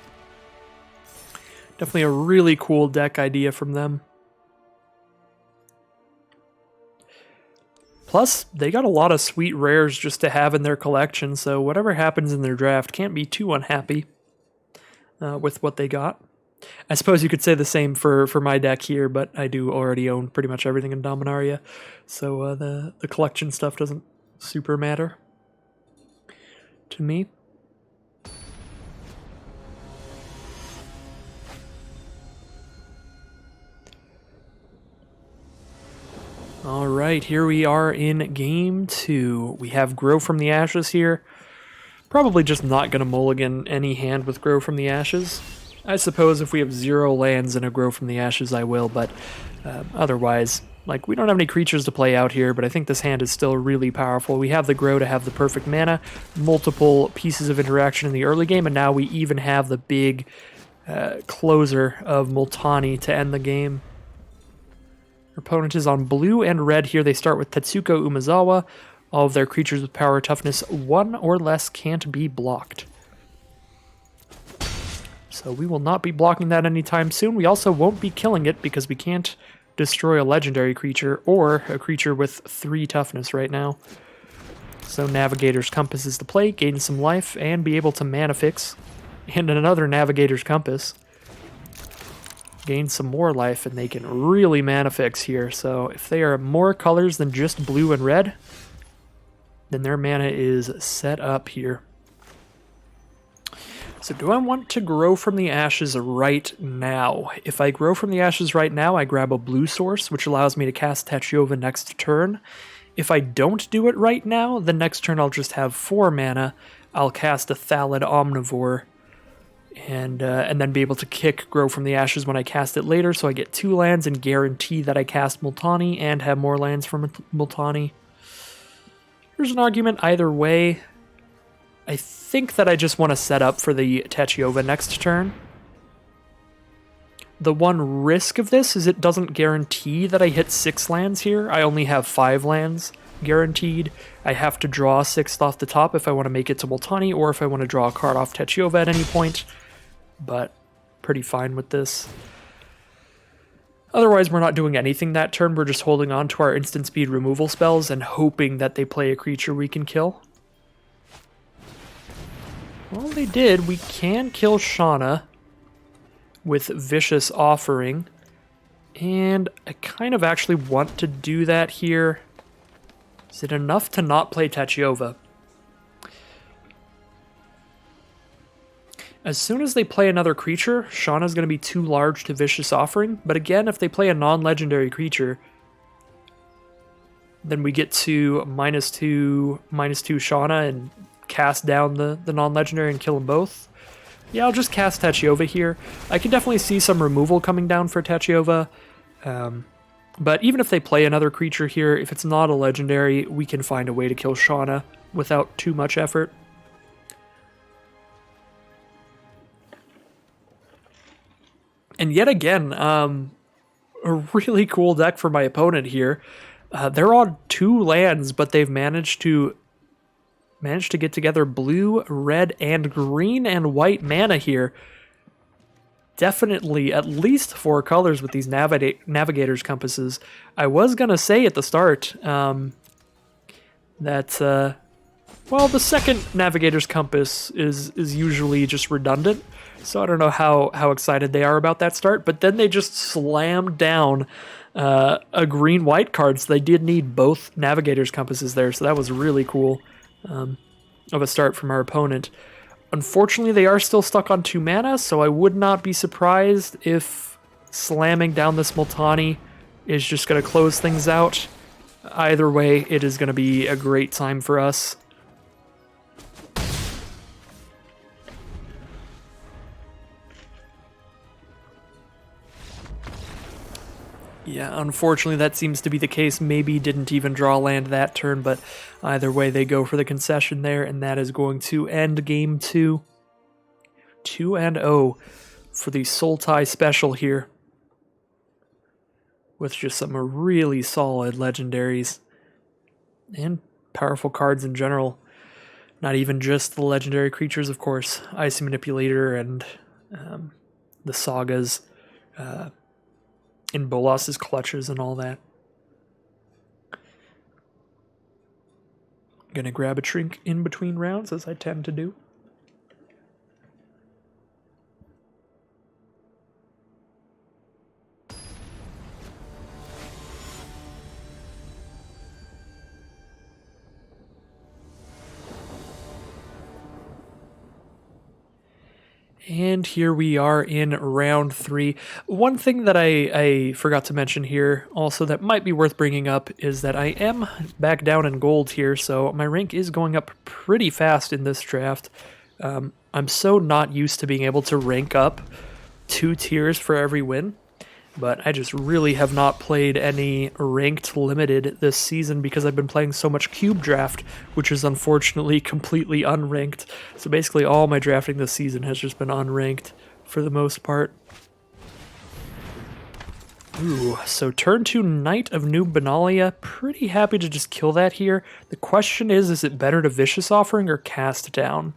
Definitely a really cool deck idea from them. Plus, they got a lot of sweet rares just to have in their collection, so whatever happens in their draft can't be too unhappy with what they got. I suppose you could say the same for my deck here, but I do already own pretty much everything in Dominaria, so the collection stuff doesn't super matter to me. Alright, here we are in game 2. We have Grow from the Ashes here. Probably just not going to mulligan any hand with Grow from the Ashes. I suppose if we have 0 lands and a Grow from the Ashes, I will, but otherwise, like, we don't have any creatures to play out here, but I think this hand is still really powerful. We have the Grow to have the perfect mana, multiple pieces of interaction in the early game, and now we even have the big closer of Multani to end the game. Our opponent is on blue and red here. They start with Tetsuko Umezawa. All of their creatures with power toughness 1 or less can't be blocked. So we will not be blocking that anytime soon. We also won't be killing it because we can't destroy a legendary creature or a creature with 3 toughness right now. So Navigator's Compass is the play, gain some life, and be able to mana fix. And another Navigator's Compass. Gain some more life, and they can really mana fix here. So if they are more colors than just blue and red, then their mana is set up here. So do I want to Grow from the Ashes right now? If I Grow from the Ashes right now, I grab a blue source, which allows me to cast Tachiyova next turn. If I don't do it right now, the next turn I'll just have 4 mana. I'll cast a Thallid Omnivore, and then be able to kick Grow from the Ashes when I cast it later, so I get 2 lands and guarantee that I cast Multani and have more lands from Multani. There's an argument either way. I think that I just want to set up for the Tachiyova next turn. The one risk of this is it doesn't guarantee that I hit 6 lands here. I only have 5 lands guaranteed. I have to draw 6th off the top if I want to make it to Multani, or if I want to draw a card off Tachiyova at any point. But pretty fine with this. Otherwise, we're not doing anything that turn. We're just holding on to our instant speed removal spells and hoping that they play a creature we can kill. Well, they did. We can kill Shauna with Vicious Offering. And I kind of actually want to do that here. Is it enough to not play Tachiyova? As soon as they play another creature, Shauna's going to be too large to Vicious Offering. But again, if they play a non-legendary creature, then we get to -2 Shauna and cast down the non-legendary and kill them both. Yeah, I'll just cast Tachiyova here. I can definitely see some removal coming down for Tachiyova. But even if they play another creature here, if it's not a legendary, we can find a way to kill Shauna without too much effort. And yet again, a really cool deck for my opponent here. They're on 2 lands, but they've managed to get together blue, red, and green and white mana here. Definitely at least 4 colors with these Navigator's Compasses. I was going to say at the start that, well, the second Navigator's Compass is usually just redundant, so I don't know how excited they are about that start, but then they just slammed down a green-white card, so they did need both Navigator's Compasses there, so that was really cool of a start from our opponent. Unfortunately, they are still stuck on 2 mana, so I would not be surprised if slamming down this Multani is just going to close things out. Either way, it is going to be a great time for us. Yeah, unfortunately that seems to be the case. Maybe didn't even draw land that turn, but either way they go for the concession there, and that is going to end game 2. 2-0. for the Sultai special here, with just some really solid legendaries and powerful cards in general. Not even just the legendary creatures, of course. Icy Manipulator and the Sagas in Bolas's clutches and all that. Gonna grab a drink in between rounds, as I tend to do. And here we are in round 3. One thing that I forgot to mention here also that might be worth bringing up is that I am back down in gold here, so my rank is going up pretty fast in this draft. I'm so not used to being able to rank up 2 tiers for every win, but I just really have not played any ranked limited this season because I've been playing so much cube draft, which is unfortunately completely unranked. So basically all my drafting this season has just been unranked for the most part. Ooh, so turn 2 Knight of New Benalia. Pretty happy to just kill that here. The question is it better to Vicious Offering or Cast Down?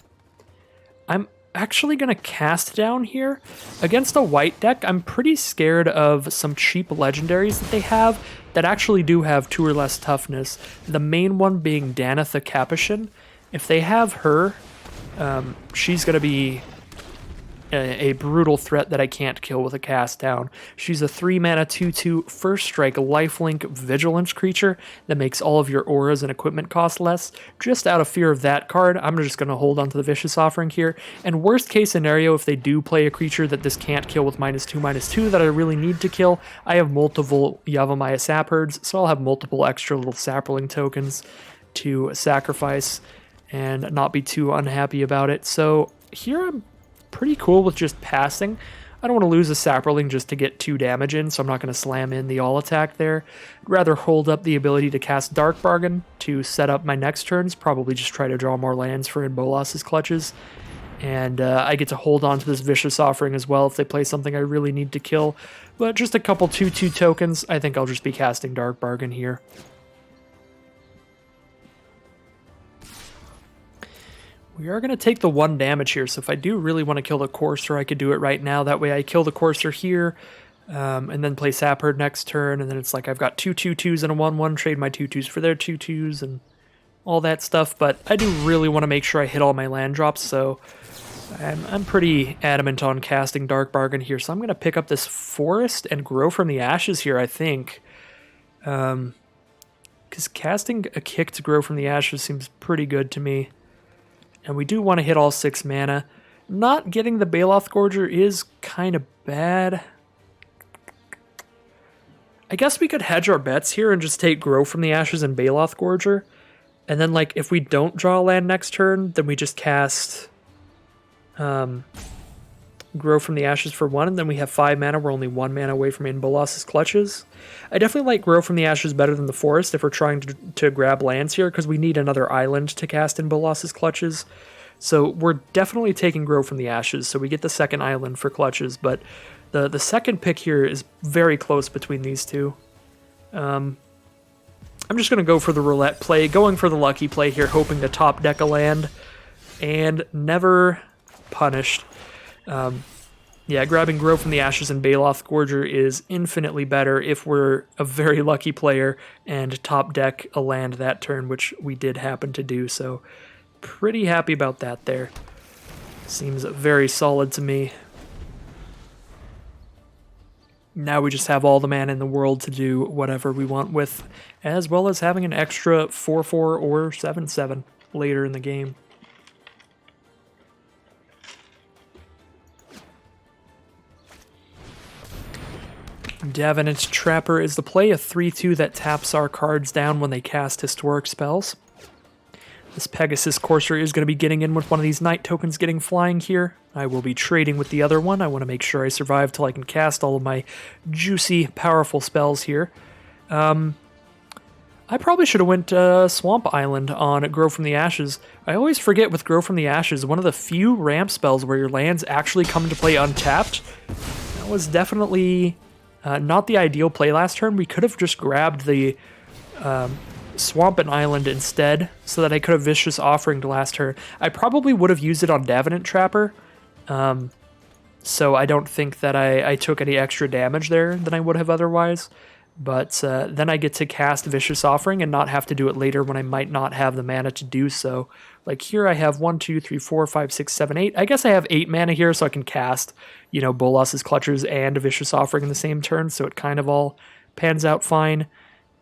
I'm actually going to Cast Down here. Against a white deck, I'm pretty scared of some cheap legendaries that they have that actually do have 2 or less toughness. The main one being Daneth the Capuchin. If they have her, she's going to be a brutal threat that I can't kill with a Cast Down. She's a 3-mana 2/2 first strike lifelink vigilance creature that makes all of your auras and equipment cost less. Just out of fear of that card, I'm just going to hold on to the Vicious Offering here. And worst case scenario, if they do play a creature that this can't kill with -2/2 that I really need to kill, I have multiple Yavimaya Sap Herds, so I'll have multiple extra little Sapling tokens to sacrifice and not be too unhappy about it. So here I'm pretty cool with just passing. I don't want to lose a Sapperling just to get 2 damage in, so I'm not going to slam in the all attack there. I'd rather hold up the ability to cast Dark Bargain to set up my next turns, probably just try to draw more lands for in Bolas's clutches. And I get to hold on to this Vicious Offering as well if they play something I really need to kill. But just a couple 2/2 tokens, I think I'll just be casting Dark Bargain here. We are going to take the 1 damage here, so if I do really want to kill the Courser, I could do it right now. That way I kill the Courser here, and then play Sapherd next turn, and then it's like I've got 2 2/2s and a 1/1, trade my 2/2s for their 2/2s, and all that stuff. But I do really want to make sure I hit all my land drops, so I'm pretty adamant on casting Dark Bargain here. So I'm going to pick up this Forest and Grow from the Ashes here, I think. Because casting a Kick to Grow from the Ashes seems pretty good to me. And we do want to hit all 6 mana. Not getting the Baloth Gorger is kind of bad. I guess we could hedge our bets here and just take Grow from the Ashes and Baloth Gorger. And then, like, if we don't draw land next turn, then we just cast Grow from the Ashes for 1, and then we have 5 mana. We're only 1 mana away from In Bolas's clutches. I definitely like Grow from the Ashes better than the Forest if we're trying to grab lands here, because we need another island to cast In Bolas's clutches. So we're definitely taking Grow from the Ashes, so we get the second island for clutches, but the second pick here is very close between these two. I'm just going to go for the roulette play, going for the lucky play here, hoping to top deck a land, and never punished. Yeah, grabbing Grow from the Ashes and Baloth Gorger is infinitely better if we're a very lucky player and top deck a land that turn, which we did happen to do, so pretty happy about that there. Seems very solid to me. Now we just have all the mana in the world to do whatever we want with, as well as having an extra 4/4 or 7/7 later in the game. Davenant's Trapper is the play, a 3/2 that taps our cards down when they cast historic spells. This Pegasus Courser is going to be getting in with one of these Night tokens getting flying here. I will be trading with the other one. I want to make sure I survive till I can cast all of my juicy, powerful spells here. I I probably should have went Swamp Island on Grow from the Ashes. I always forget with Grow from the Ashes, one of the few ramp spells where your lands actually come into play untapped. That was definitely not the ideal play last turn. We could have just grabbed the Swamp and Island instead, so that I could have Vicious Offeringed last turn. I probably would have used it on Davenant Trapper, so I don't think that I took any extra damage there than I would have otherwise. But then I get to cast Vicious Offering and not have to do it later when I might not have the mana to do so. Like here I have 1, 2, 3, 4, 5, 6, 7, 8. I guess I have 8 mana here, so I can cast, Bolas's Clutches and Vicious Offering in the same turn, so it kind of all pans out fine.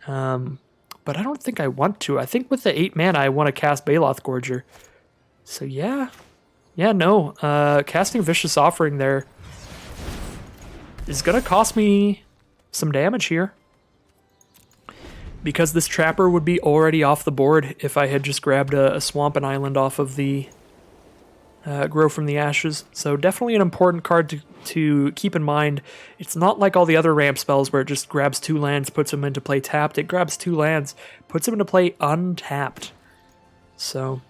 But I don't think I want to. I think with the 8 mana I want to cast Baloth Gorger. So yeah. Yeah, no. Casting Vicious Offering there is going to cost me some damage here, because this Trapper would be already off the board if I had just grabbed a Swamp and Island off of the Grow from the Ashes. So definitely an important card to keep in mind. It's not like all the other ramp spells where it just grabs 2 lands, puts them into play tapped. It grabs 2 lands, puts them into play untapped. So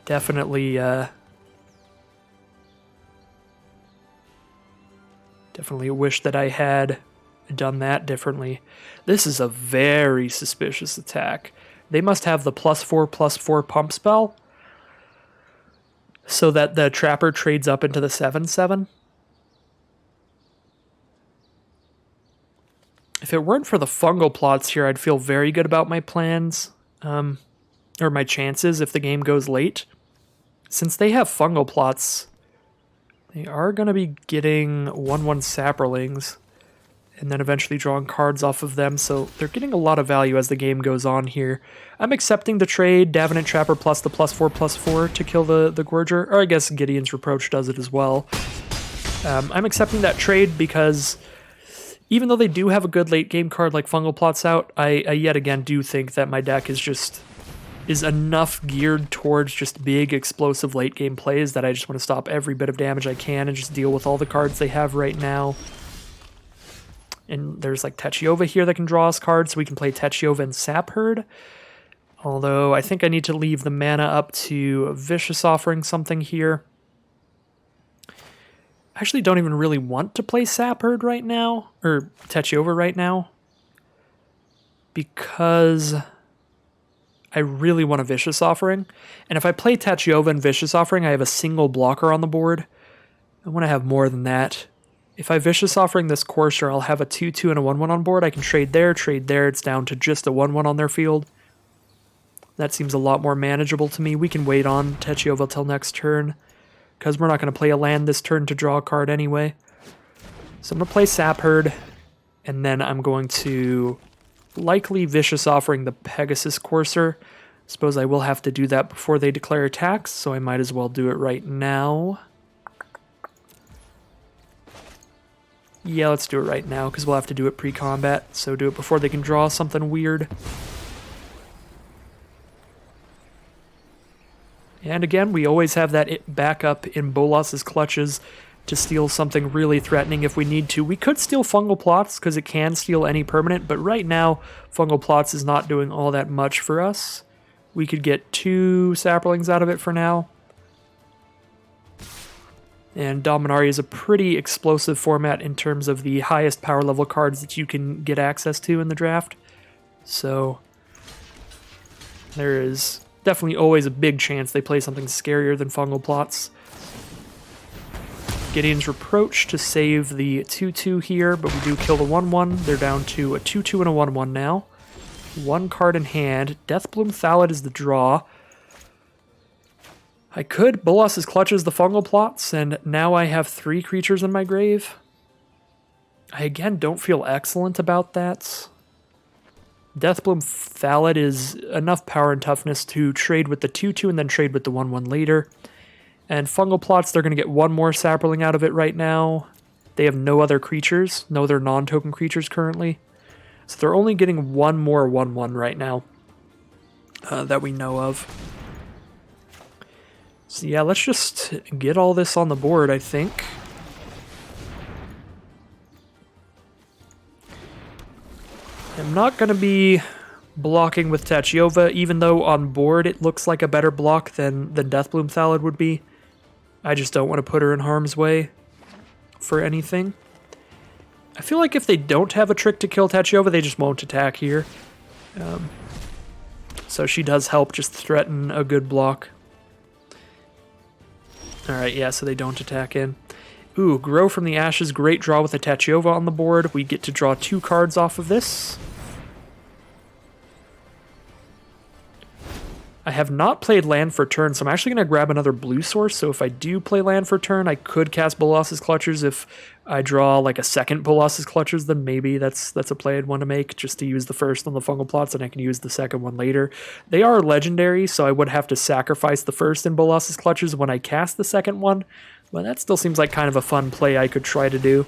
definitely definitely wish that I had done that differently. This is a very suspicious attack. They must have the +4/+4 pump spell so that the Trapper trades up into the 7/7. If it weren't for the fungal plots here, I'd feel very good about my plans, or my chances if the game goes late. Since they have fungal plots, they are going to be getting 1/1 Saprolings and then eventually drawing cards off of them, so they're getting a lot of value as the game goes on here. I'm accepting the trade, Davenant Trapper plus the +4/+4 to kill the Gorger, or I guess Gideon's Reproach does it as well. I'm accepting that trade because even though they do have a good late game card like Fungal Plots out, I yet again do think that my deck is enough geared towards just big explosive late game plays that I just want to stop every bit of damage I can and just deal with all the cards they have right now. And there's like Techiova here that can draw us cards, so we can play Techiova and Sapherd. Although I think I need to leave the mana up to Vicious Offering something here. I actually don't even really want to play Sapherd right now, or Techiova right now, because I really want a Vicious Offering. And if I play Techiova and Vicious Offering, I have a single blocker on the board. I want to have more than that. If I Vicious Offering this Courser, I'll have a 2/2 and a 1/1 on board. I can trade there. It's down to just a 1/1 on their field. That seems a lot more manageable to me. We can wait on Techiova till next turn, because we're not going to play a land this turn to draw a card anyway. So I'm going to play Sapherd, and then I'm going to likely Vicious Offering the Pegasus Courser. Suppose I will have to do that before they declare attacks, so I might as well do it right now. Yeah, let's do it right now, because we'll have to do it pre-combat, so do it before they can draw something weird. And again, we always have that backup in Bolas's Clutches to steal something really threatening if we need to. We could steal Fungal Plots, because it can steal any permanent, but right now, Fungal Plots is not doing all that much for us. We could get 2 Saplings out of it for now. And Dominaria is a pretty explosive format in terms of the highest power level cards that you can get access to in the draft. So there is definitely always a big chance they play something scarier than Fungal Plots. Gideon's Reproach to save the 2/2 here, but we do kill the 1/1. They're down to a 2/2 and a 1/1 now. 1 card in hand. Deathbloom Thallid is the draw. I could Bolas's Clutches the Fungal Plots, and now I have 3 creatures in my grave. I again don't feel excellent about that. Deathbloom Thallid is enough power and toughness to trade with the 2/2 and then trade with the 1/1 later. And Fungal Plots, they're going to get 1 more Saproling out of it right now. They have no other creatures, no other non-token creatures currently. So they're only getting 1 more 1/1 right now that we know of. So yeah, let's just get all this on the board, I think. I'm not going to be blocking with Tachiova, even though on board it looks like a better block than Deathbloom Thallid would be. I just don't want to put her in harm's way for anything. I feel like if they don't have a trick to kill Tachiova, they just won't attack here. So she does help just threaten a good block. Alright, yeah, so they don't attack in. Ooh, Grow from the Ashes, great draw with a Tachiova on the board. We get to draw 2 cards off of this. I have not played land for turn, so I'm actually going to grab another blue source. So if I do play land for turn, I could cast Bolas's Clutchers. If I draw like a second Bolas's Clutchers, then maybe that's a play I'd want to make, just to use the first on the fungal plots, and I can use the second one later. They are legendary, so I would have to sacrifice the first in Bolas's Clutchers when I cast the second one, but that still seems like kind of a fun play I could try to do.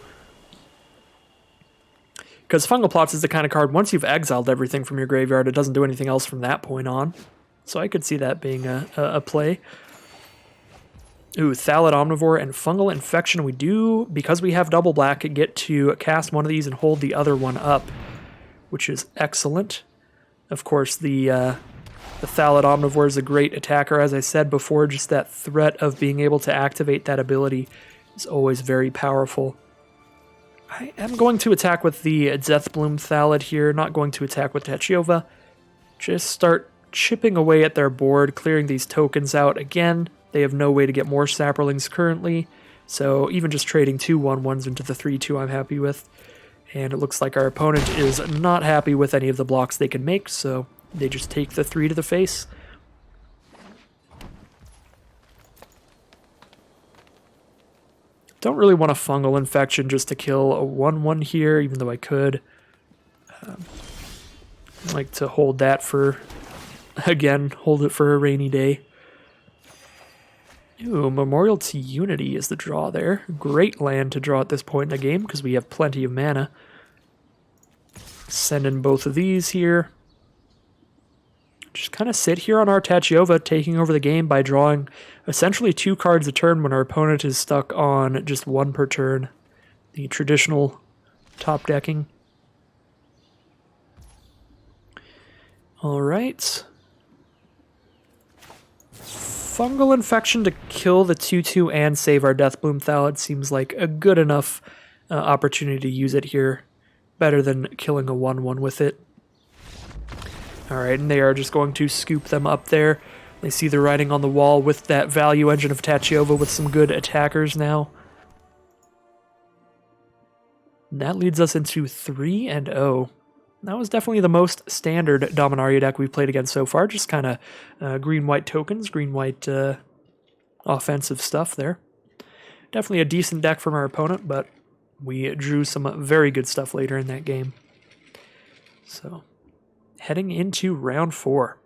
Because Fungal Plots is the kind of card, once you've exiled everything from your graveyard, it doesn't do anything else from that point on. So I could see that being a play. Ooh, Thallid Omnivore and Fungal Infection. We do, because we have double black, get to cast one of these and hold the other one up, which is excellent. Of course, the Thallid Omnivore is a great attacker. As I said before, just that threat of being able to activate that ability is always very powerful. I am going to attack with the Deathbloom Thallid here, not going to attack with Tachiova. Just start chipping away at their board, clearing these tokens out. Again, they have no way to get more Saprolings currently, so even just trading 2 1/1s into the 3/2 I'm happy with. And it looks like our opponent is not happy with any of the blocks they can make, so they just take the 3 to the face. Don't really want a Fungal Infection just to kill a 1/1 here, even though I could. I'd like to hold that for... Again, hold it for a rainy day. Ooh, Memorial to Unity is the draw there. Great land to draw at this point in the game because we have plenty of mana. Send in both of these here. Just kind of sit here on our Tachiova, taking over the game by drawing essentially 2 cards a turn when our opponent is stuck on just 1 per turn. The traditional top decking. Alright. Fungal Infection to kill the 2/2 and save our Deathbloom Thallid seems like a good enough opportunity to use it here. Better than killing a 1/1 with it. Alright, and they are just going to scoop them up there. They see the writing on the wall with that value engine of Tachiova with some good attackers now. And that leads us into 3-0. That was definitely the most standard Dominaria deck we've played against so far. Just kind of green-white tokens, green-white offensive stuff there. Definitely a decent deck from our opponent, but we drew some very good stuff later in that game. So, heading into round 4.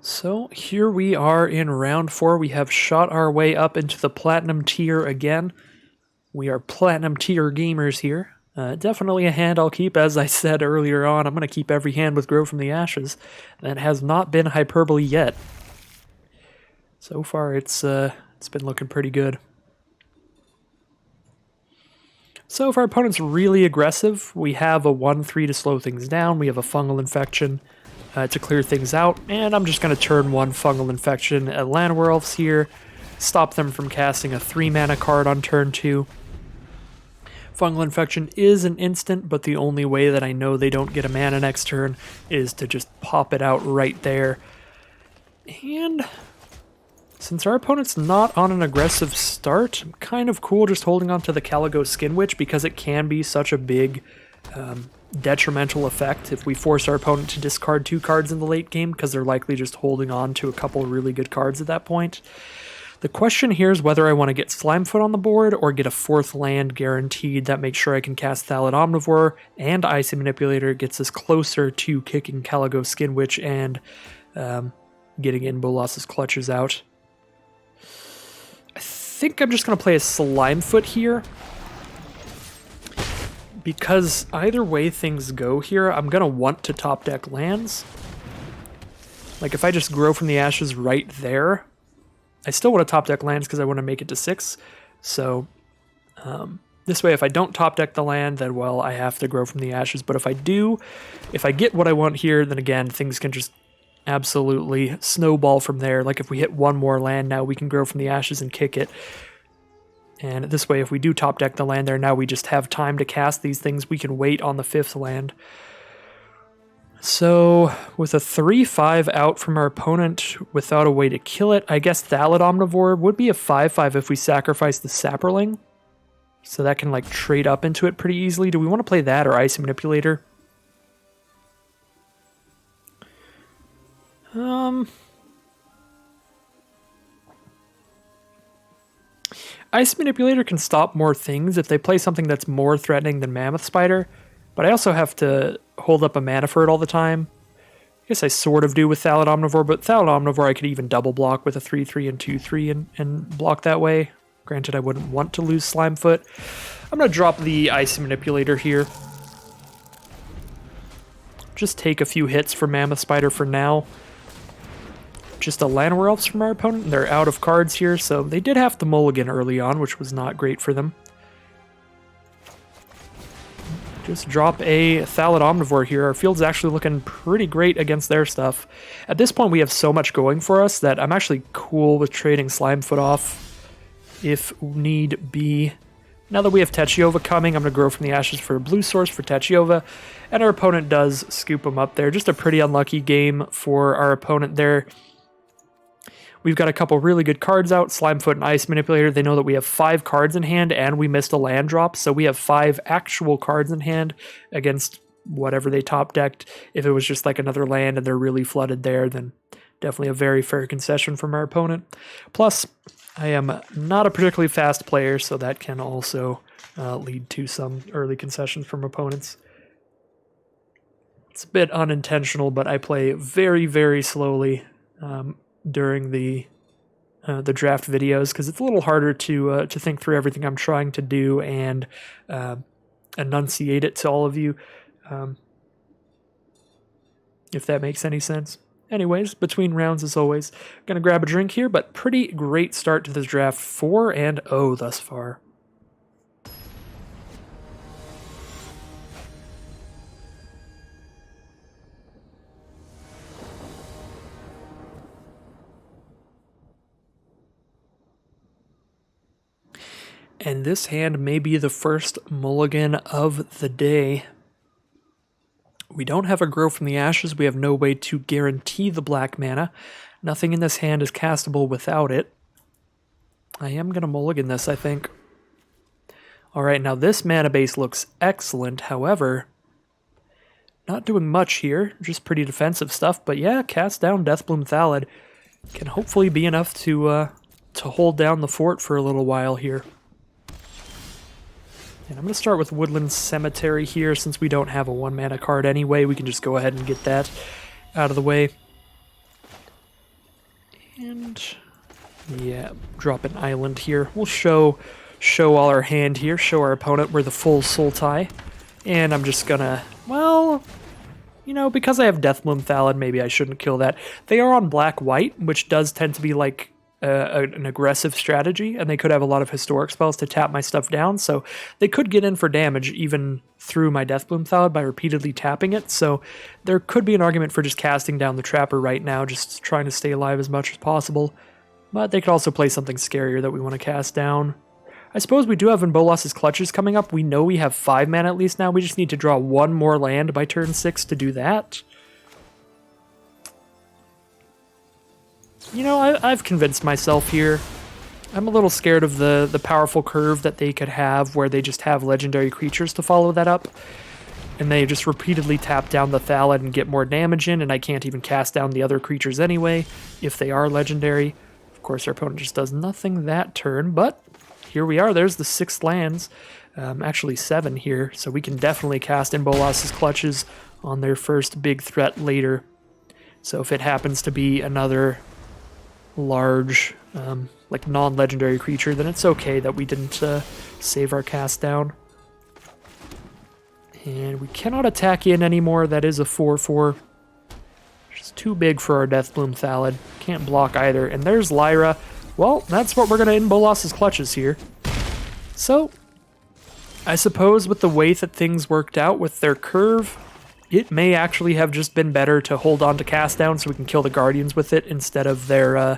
So here we are in round 4. We have shot our way up into the Platinum tier again. We are Platinum tier gamers here. Definitely a hand I'll keep. As I said earlier on, I'm going to keep every hand with Grow from the Ashes. That has not been hyperbole yet. So far it's been looking pretty good. So if our opponent's really aggressive, we have a 1/3 to slow things down. We have a Fungal Infection to clear things out, and I'm just going to turn 1 Fungal Infection at Llanowar here, stop them from casting a 3-mana card on turn 2. Fungal Infection is an instant, but the only way that I know they don't get a mana next turn is to just pop it out right there. And since our opponent's not on an aggressive start, I'm kind of cool just holding on to the Caligo Skin Witch because it can be such a big detrimental effect if we force our opponent to discard 2 cards in the late game because they're likely just holding on to a couple really good cards at that point. The question here is whether I want to get Slimefoot on the board or get a 4th land guaranteed that makes sure I can cast Thallid Omnivore and Icy Manipulator, gets us closer to kicking Caligo Skin Witch and getting in Bolas's Clutches out. I think I'm just going to play a Slimefoot here, because either way things go here, I'm going to want to top deck lands. Like if I just grow from the ashes right there, I still want to top deck lands because I want to make it to 6. So this way, if I don't top deck the land, then well, I have to grow from the ashes. But if I do, if I get what I want here, then again, things can just absolutely snowball from there. Like if we hit one more land now, we can grow from the ashes and kick it. And this way, if we do top deck the land there, now we just have time to cast these things. We can wait on the 5th land. So, with a 3-5 out from our opponent without a way to kill it, I guess Thallid Omnivore would be a 5-5 if we sacrifice the Sapperling. So that can like trade up into it pretty easily. Do we want to play that or Icy Manipulator? Ice Manipulator can stop more things if they play something that's more threatening than Mammoth Spider, but I also have to hold up a mana for it all the time. I guess I sort of do with Thallid Omnivore, but Thallid Omnivore I could even double block with a 3-3 and 2-3 and block that way. Granted, I wouldn't want to lose Slimefoot. I'm going to drop the Icy Manipulator here. Just take a few hits for Mammoth Spider for now. Just a Llanowar Elves from our opponent. They're out of cards here, so they did have to mulligan early on, which was not great for them. Just drop a Thallid Omnivore here. Our field's actually looking pretty great against their stuff. At this point, we have so much going for us that I'm actually cool with trading Slimefoot off if need be. Now that we have Techiova coming, I'm going to grow from the ashes for a blue source for Techiova, and our opponent does scoop him up there. Just a pretty unlucky game for our opponent there. We've got a couple really good cards out, Slimefoot and Ice Manipulator. They know that we have 5 cards in hand and we missed a land drop, so we have 5 actual cards in hand against whatever they top decked. If it was just like another land and they're really flooded there, then definitely a very fair concession from our opponent. Plus, I am not a particularly fast player, so that can also lead to some early concessions from opponents. It's a bit unintentional, but I play very, very slowly during the draft videos because it's a little harder to think through everything I'm trying to do and enunciate it to all of you, if that makes any sense. Anyways, between rounds as always, gonna grab a drink here, but pretty great start to this draft, 4-0 thus far. And this hand may be the first mulligan of the day. We don't have a Grow from the Ashes. We have no way to guarantee the black mana. Nothing in this hand is castable without it. I am going to mulligan this, I think. Alright, now this mana base looks excellent. However, not doing much here. Just pretty defensive stuff. But yeah, cast down Deathbloom Thallid can hopefully be enough to hold down the fort for a little while here. And I'm going to start with Woodland Cemetery here, since we don't have a 1-mana card anyway. We can just go ahead and get that out of the way. And yeah, drop an island here. We'll show all our hand here, show our opponent we're the full Sultai. And I'm just going to, well, you know, because I have Deathbloom Thallid, maybe I shouldn't kill that. They are on black-white, which does tend to be like an aggressive strategy, and they could have a lot of historic spells to tap my stuff down, so they could get in for damage even through my Deathbloom Thallid by repeatedly tapping it, so there could be an argument for just casting down the Trapper right now, just trying to stay alive as much as possible. But they could also play something scarier that we want to cast down. I suppose we do have Bolas's Clutches coming up. We know we have 5 mana at least now. We just need to draw 1 more land by turn 6 to do that. You know, I've convinced myself here. I'm a little scared of the powerful curve that they could have where they just have legendary creatures to follow that up. And they just repeatedly tap down the Thallid and get more damage in, and I can't even cast down the other creatures anyway, if they are legendary. Of course, our opponent just does nothing that turn, but here we are. There's the 6 lands. Actually 7 here, so we can definitely cast in Bolas's Clutches on their first big threat later. So if it happens to be another large, like non-legendary creature, then it's okay that we didn't save our cast down. And we cannot attack in anymore. That is a 4/4. It's too big for our Deathbloom Thallid. Can't block either. And there's Lyra. Well, that's what we're going to in Bolas's Clutches here. So, I suppose with the way that things worked out with their curve, it may actually have just been better to hold on to cast down so we can kill the Guardians with it instead of their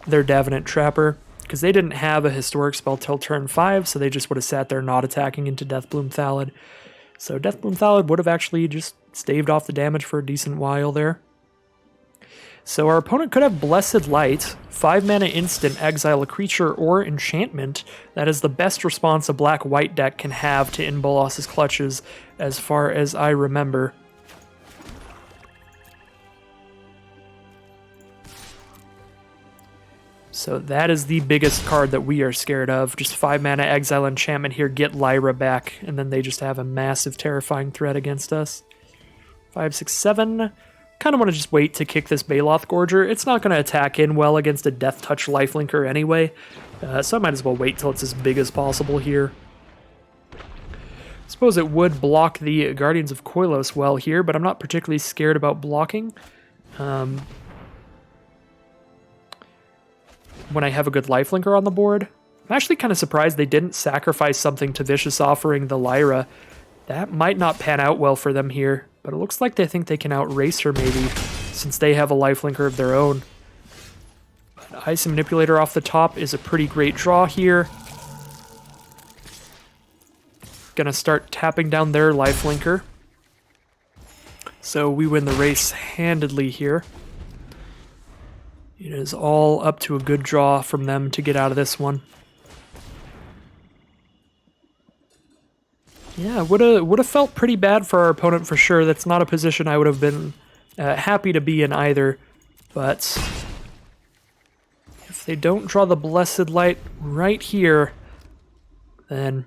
Davenant Trapper. Because they didn't have a historic spell till turn 5, so they just would have sat there not attacking into Deathbloom Thallid. So Deathbloom Thallid would have actually just staved off the damage for a decent while there. So our opponent could have Blessed Light, 5 mana instant, exile a creature or enchantment. That is the best response a black-white deck can have to in Bolas's Clutches, as far as I remember. So that is the biggest card that we are scared of. Just 5 mana exile enchantment here, get Lyra back, and then they just have a massive terrifying threat against us. 5, 6, 7... Kind of want to just wait to kick this Baloth Gorger. It's not going to attack in well against a Death Touch Lifelinker anyway, so I might as well wait till it's as big as possible here. I suppose it would block the Guardians of Koilos well here, but I'm not particularly scared about blocking. When I have a good Lifelinker on the board. I'm actually kind of surprised they didn't sacrifice something to Vicious Offering the Lyra. That might not pan out well for them here. But it looks like they think they can outrace her, maybe, since they have a lifelinker of their own. But Ice Manipulator off the top is a pretty great draw here. Gonna start tapping down their lifelinker. So we win the race handedly here. It is all up to a good draw from them to get out of this one. Yeah, would have felt pretty bad for our opponent for sure. That's not a position I would have been happy to be in either. But if they don't draw the Blessed Light right here, then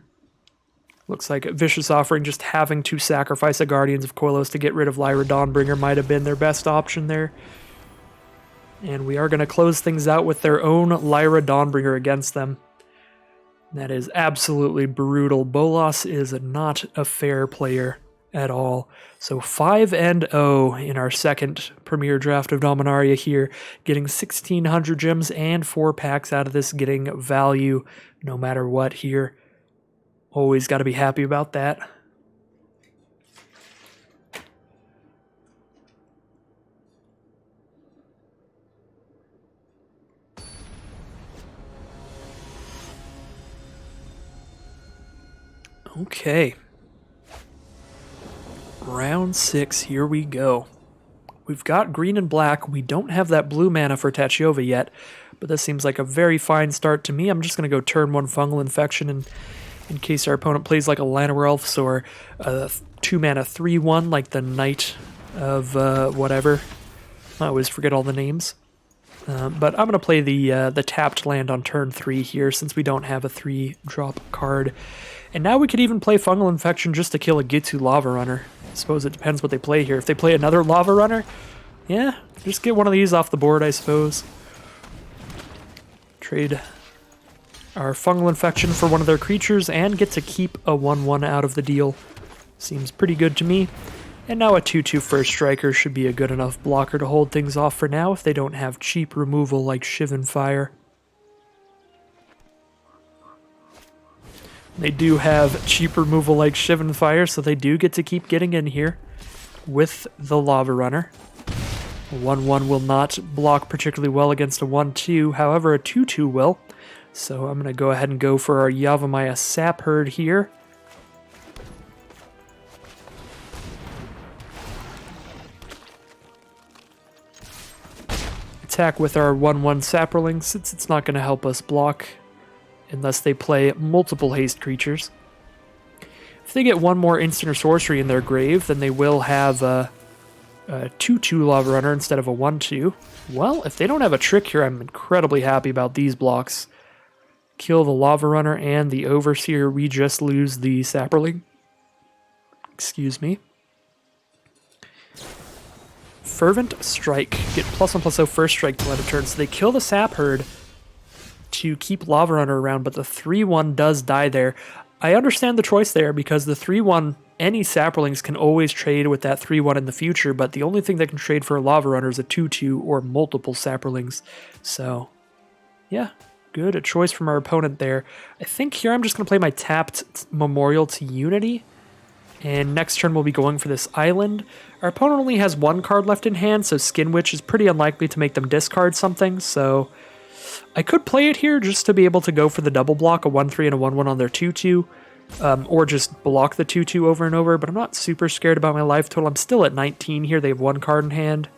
looks like Vicious Offering just having to sacrifice a Guardians of Koilos to get rid of Lyra Dawnbringer might have been their best option there. And we are going to close things out with their own Lyra Dawnbringer against them. That is absolutely brutal. Bolas is not a fair player at all. So 5-0 in our second Premier Draft of Dominaria here, getting 1,600 gems and 4 packs out of this, getting value no matter what here. Always got to be happy about that. Okay. Round 6, here we go. We've got green and black. We don't have that blue mana for Tachiova yet, but this seems like a very fine start to me. I'm just going to go turn 1 Fungal Infection in case our opponent plays like a Llanowar Elves or a 2 mana 3/1 like the Knight of whatever. I always forget all the names. But I'm going to play the tapped land on turn 3 here since we don't have a 3-drop card. And now we could even play Fungal Infection just to kill a Gitu Lava Runner. I suppose it depends what they play here. If they play another Lava Runner, yeah, just get one of these off the board, I suppose. Trade our Fungal Infection for one of their creatures and get to keep a 1/1 out of the deal. Seems pretty good to me. And now a 2/2 First Striker should be a good enough blocker to hold things off for now if they don't have cheap removal like Shivan Fire. They do have cheap removal like Shivan Fire, so they do get to keep getting in here with the Lava Runner. A 1/1 will not block particularly well against a 1/2, however a 2/2 will. So I'm going to go ahead and go for our Yavimaya Sap Herd here. Attack with our 1/1 Saproling since it's not going to help us block unless they play multiple haste creatures. If they get one more instant or sorcery in their grave, then they will have a a 2/2 Lava Runner instead of a 1/2. Well, if they don't have a trick here, I'm incredibly happy about these blocks. Kill the Lava Runner and the Overseer. We just lose the Sapperling. Excuse me. Fervent Strike. Get +1/+0 first strike to end a turn. So they kill the Sap Herd to keep Lava Runner around, but the 3/1 does die there. I understand the choice there because the 3/1, any Sapperlings can always trade with that 3/1 in the future, but the only thing that can trade for a Lava Runner is a 2/2 or multiple Sapperlings. So, yeah, good choice from our opponent there. I think here I'm just going to play my tapped Memorial to Unity. And next turn we'll be going for this island. Our opponent only has one card left in hand, so Skin Witch is pretty unlikely to make them discard something, so I could play it here just to be able to go for the double block, a 1/3 and a 1/1 on their 2/2, or just block the 2/2 over and over, but I'm not super scared about my life total. I'm still at 19 here. They have one card in hand.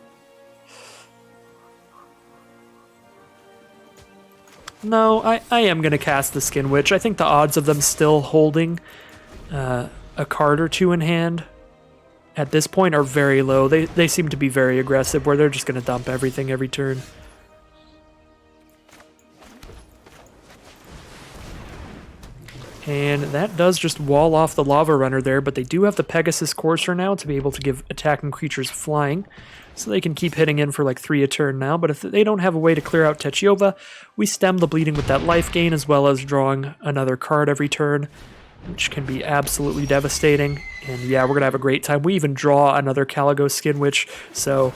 No, I am going to cast the Skin Witch. I think the odds of them still holding a card or two in hand at this point are very low. They seem to be very aggressive, where they're just going to dump everything every turn. And that does just wall off the Lava Runner there, but they do have the Pegasus Courser now to be able to give attacking creatures flying, so they can keep hitting in for like 3 a turn now. But if they don't have a way to clear out Techyova, we stem the bleeding with that life gain, as well as drawing another card every turn, which can be absolutely devastating. And yeah, we're going to have a great time. We even draw another Caligo Skin Witch, so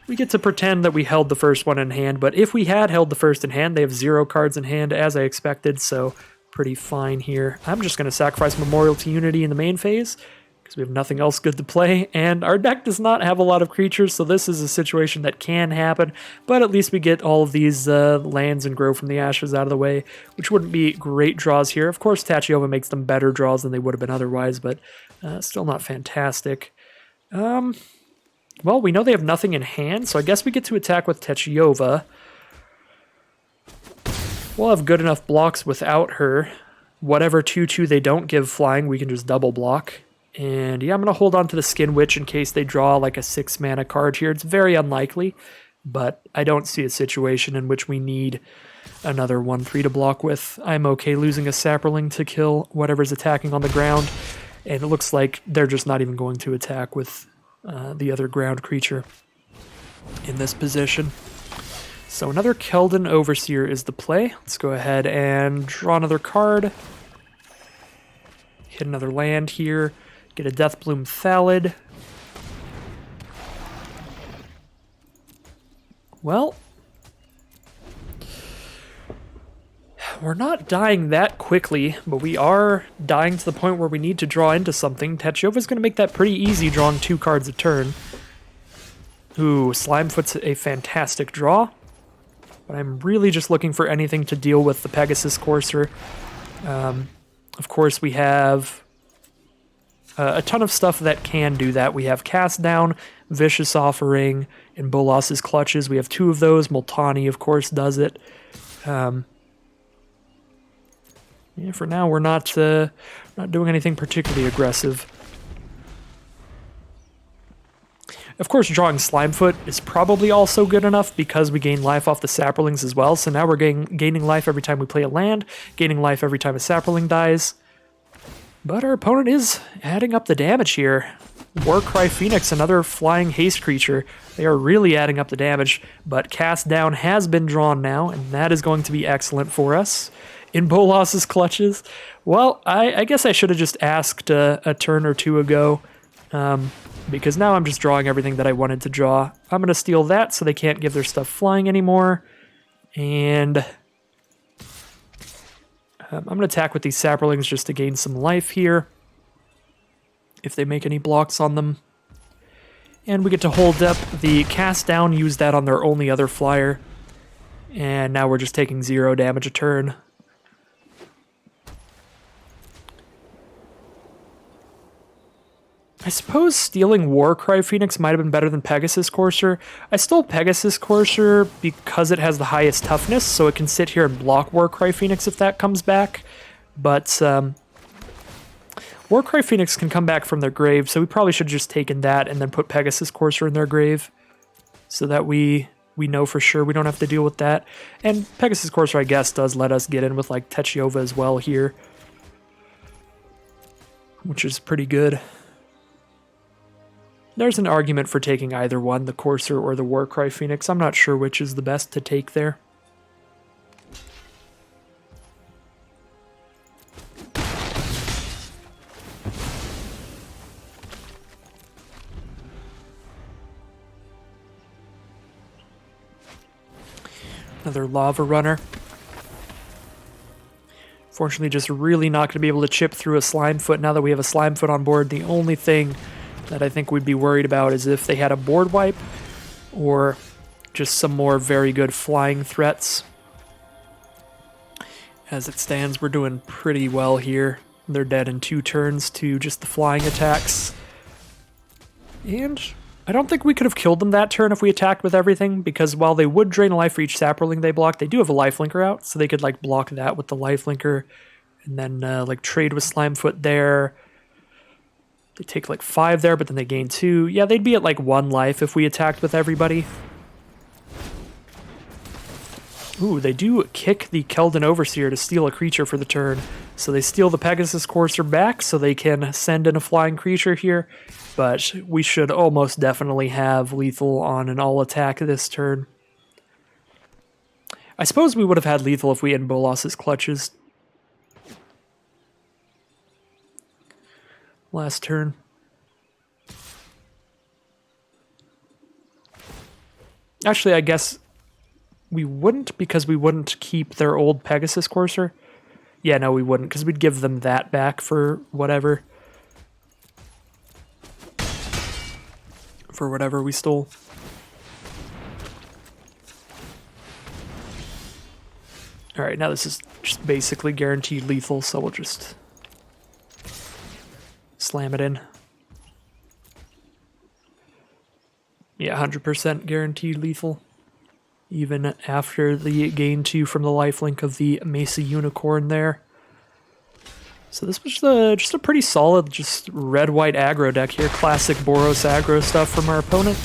we get to pretend that we held the first one in hand. But if we had held the first in hand, they have 0 cards in hand, as I expected, so pretty fine here. I'm just going to sacrifice Memorial to Unity in the main phase, because we have nothing else good to play, and our deck does not have a lot of creatures, so this is a situation that can happen, but at least we get all of these lands and Grow from the Ashes out of the way, which wouldn't be great draws here. Of course, Techyova makes them better draws than they would have been otherwise, but still not fantastic. Well, we know they have nothing in hand, so I guess we get to attack with Techyova. We'll have good enough blocks without her. Whatever 2/2 they don't give flying, we can just double block. And yeah, I'm going to hold on to the Skin Witch in case they draw like a 6-mana card here. It's very unlikely, but I don't see a situation in which we need another 1/3 to block with. I'm okay losing a Sapperling to kill whatever's attacking on the ground, and it looks like they're just not even going to attack with the other ground creature in this position. So another Keldon Overseer is the play. Let's go ahead and draw another card. Hit another land here. Get a Deathbloom Thallid. Well, we're not dying that quickly, but we are dying to the point where we need to draw into something. Techyova's going to make that pretty easy, drawing 2 cards a turn. Ooh, Slimefoot's a fantastic draw. But I'm really just looking for anything to deal with the Pegasus Courser. Of course, we have a ton of stuff that can do that. We have Cast Down, Vicious Offering, and Bolas's Clutches. We have 2 of those. Multani, of course, does it. Yeah, for now, we're not doing anything particularly aggressive. Of course, drawing Slimefoot is probably also good enough because we gain life off the Sapperlings as well. So now we're gaining life every time we play a land, gaining life every time a Sapperling dies. But our opponent is adding up the damage here. Warcry Phoenix, another flying haste creature. They are really adding up the damage, but Cast Down has been drawn now, and that is going to be excellent for us. In Bolas's Clutches, well, I guess I should have just asked a turn or 2 ago. Because now I'm just drawing everything that I wanted to draw. I'm going to steal that so they can't give their stuff flying anymore. And I'm going to attack with these Sapperlings just to gain some life here, if they make any blocks on them. And we get to hold up the Cast Down, use that on their only other flyer. And now we're just taking 0 damage a turn. I suppose stealing Warcry Phoenix might have been better than Pegasus Courser. I stole Pegasus Courser because it has the highest toughness, so it can sit here and block Warcry Phoenix if that comes back. But Warcry Phoenix can come back from their grave, so we probably should have just taken that and then put Pegasus Courser in their grave so that we know for sure we don't have to deal with that. And Pegasus Courser, I guess, does let us get in with like Techova as well here, which is pretty good. There's an argument for taking either one, the Courser or the Warcry Phoenix. I'm not sure which is the best to take there. Another Lava Runner. Fortunately, just really not going to be able to chip through a Slimefoot. Now that we have a Slimefoot on board, the only thing that I think we'd be worried about is if they had a board wipe or just some more very good flying threats. As it stands, we're doing pretty well here. They're dead in 2 turns to just the flying attacks. And I don't think we could have killed them that turn if we attacked with everything, because while they would drain a life for each Saproling they block, they do have a lifelinker out, so they could like block that with the lifelinker and then like trade with Slimefoot there. They take like 5 there, but then they gain 2. Yeah, they'd be at like 1 life if we attacked with everybody. Ooh, they do kick the Keldon Overseer to steal a creature for the turn. So they steal the Pegasus Courser back so they can send in a flying creature here. But we should almost definitely have lethal on an all-attack this turn. I suppose we would have had lethal if we had Bolas's Clutches. Last turn. Actually, I guess we wouldn't, because we wouldn't keep their old Pegasus Courser. Yeah, no, we wouldn't, because we'd give them that back for whatever. For whatever we stole. Alright, now this is just basically guaranteed lethal, so we'll just slam it in. Yeah, 100% guaranteed lethal. Even after the gain 2 from the lifelink of the Mesa Unicorn there. So this was just a pretty solid, just red-white aggro deck here. Classic Boros aggro stuff from our opponent.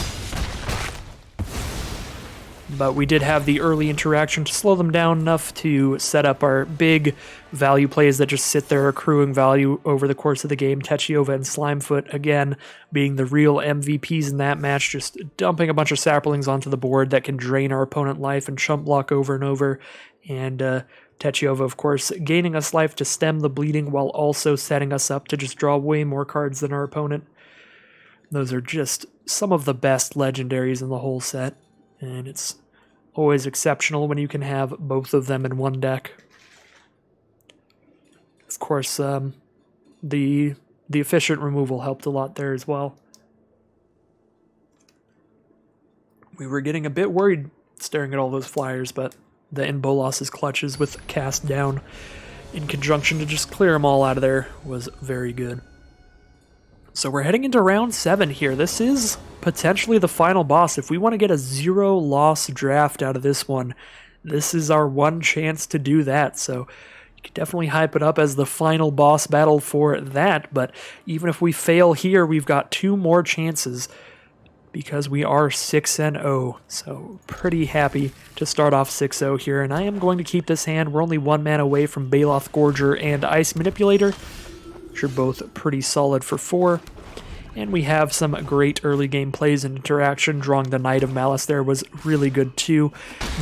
But we did have the early interaction to slow them down enough to set up our big value plays that just sit there accruing value over the course of the game. Techova and Slimefoot, again, being the real MVPs in that match, just dumping a bunch of Saplings onto the board that can drain our opponent life and chump block over and over. And Techova, of course, gaining us life to stem the bleeding while also setting us up to just draw way more cards than our opponent. Those are just some of the best legendaries in the whole set. And it's always exceptional when you can have both of them in one deck. Of course, the efficient removal helped a lot there as well. We were getting a bit worried staring at all those flyers, but the Bolas's Clutches with Cast Down in conjunction to just clear them all out of there was very good. So we're heading into round 7 here. This is potentially the final boss. If we want to get a 0-loss draft out of this one, this is our one chance to do that. So you could definitely hype it up as the final boss battle for that. But even if we fail here, we've got 2 more chances because we are 6-0. So pretty happy to start off 6-0 here. And I am going to keep this hand. We're only 1 mana away from Baloth Gorger and Ice Manipulator, which are both pretty solid for 4. And we have some great early game plays and interaction. Drawing the Knight of Malice there was really good too.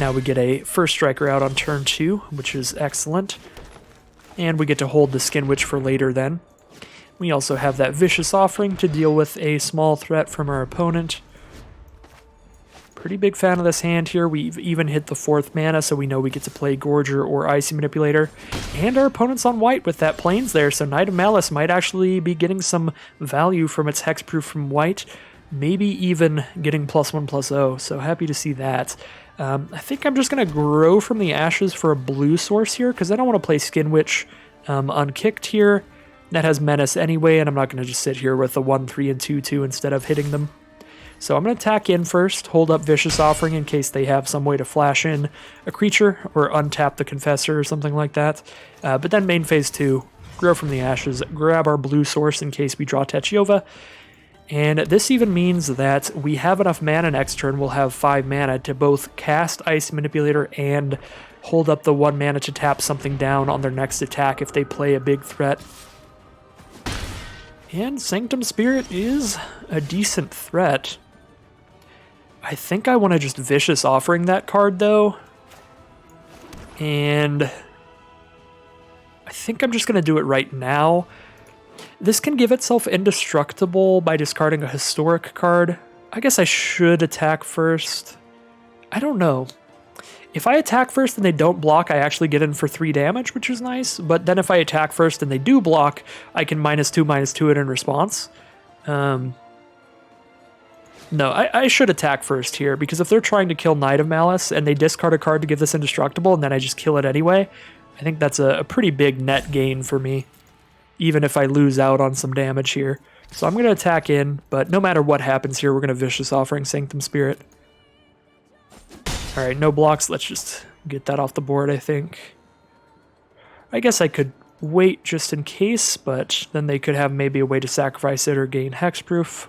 Now we get a first striker out on turn 2, which is excellent. And we get to hold the Skin Witch for later then. We also have that Vicious Offering to deal with a small threat from our opponent. Pretty big fan of this hand here. We've even hit the 4th mana, so we know we get to play Gorger or Icy Manipulator. And our opponent's on white with that Plains there, so Knight of Malice might actually be getting some value from its hexproof from white. Maybe even getting +1/+0, so happy to see that. I think I'm just going to grow from the ashes for a blue source here, because I don't want to play Skin Witch unkicked here. That has Menace anyway, and I'm not going to just sit here with a 1/3 and 2/2 instead of hitting them. So I'm going to attack in first, hold up Vicious Offering in case they have some way to flash in a creature or untap the Confessor or something like that. But then main phase 2, grow from the ashes, grab our blue source in case we draw Techova. And this even means that we have enough mana next turn. We'll have 5 mana to both cast Ice Manipulator and hold up the 1 mana to tap something down on their next attack if they play a big threat. And Sanctum Spirit is a decent threat. I think I want to just Vicious Offering that card, though. And I think I'm just going to do it right now. This can give itself indestructible by discarding a historic card. I guess I should attack first. I don't know. If I attack first and they don't block, I actually get in for 3 damage, which is nice. But then if I attack first and they do block, I can -2/-2 it in response. No, I should attack first here, because if they're trying to kill Knight of Malice and they discard a card to give this indestructible and then I just kill it anyway, I think that's a pretty big net gain for me, even if I lose out on some damage here. So I'm going to attack in, but no matter what happens here, we're going to Vicious Offering Sanctum Spirit. Alright, no blocks. Let's just get that off the board, I think. I guess I could wait just in case, but then they could have maybe a way to sacrifice it or gain Hexproof.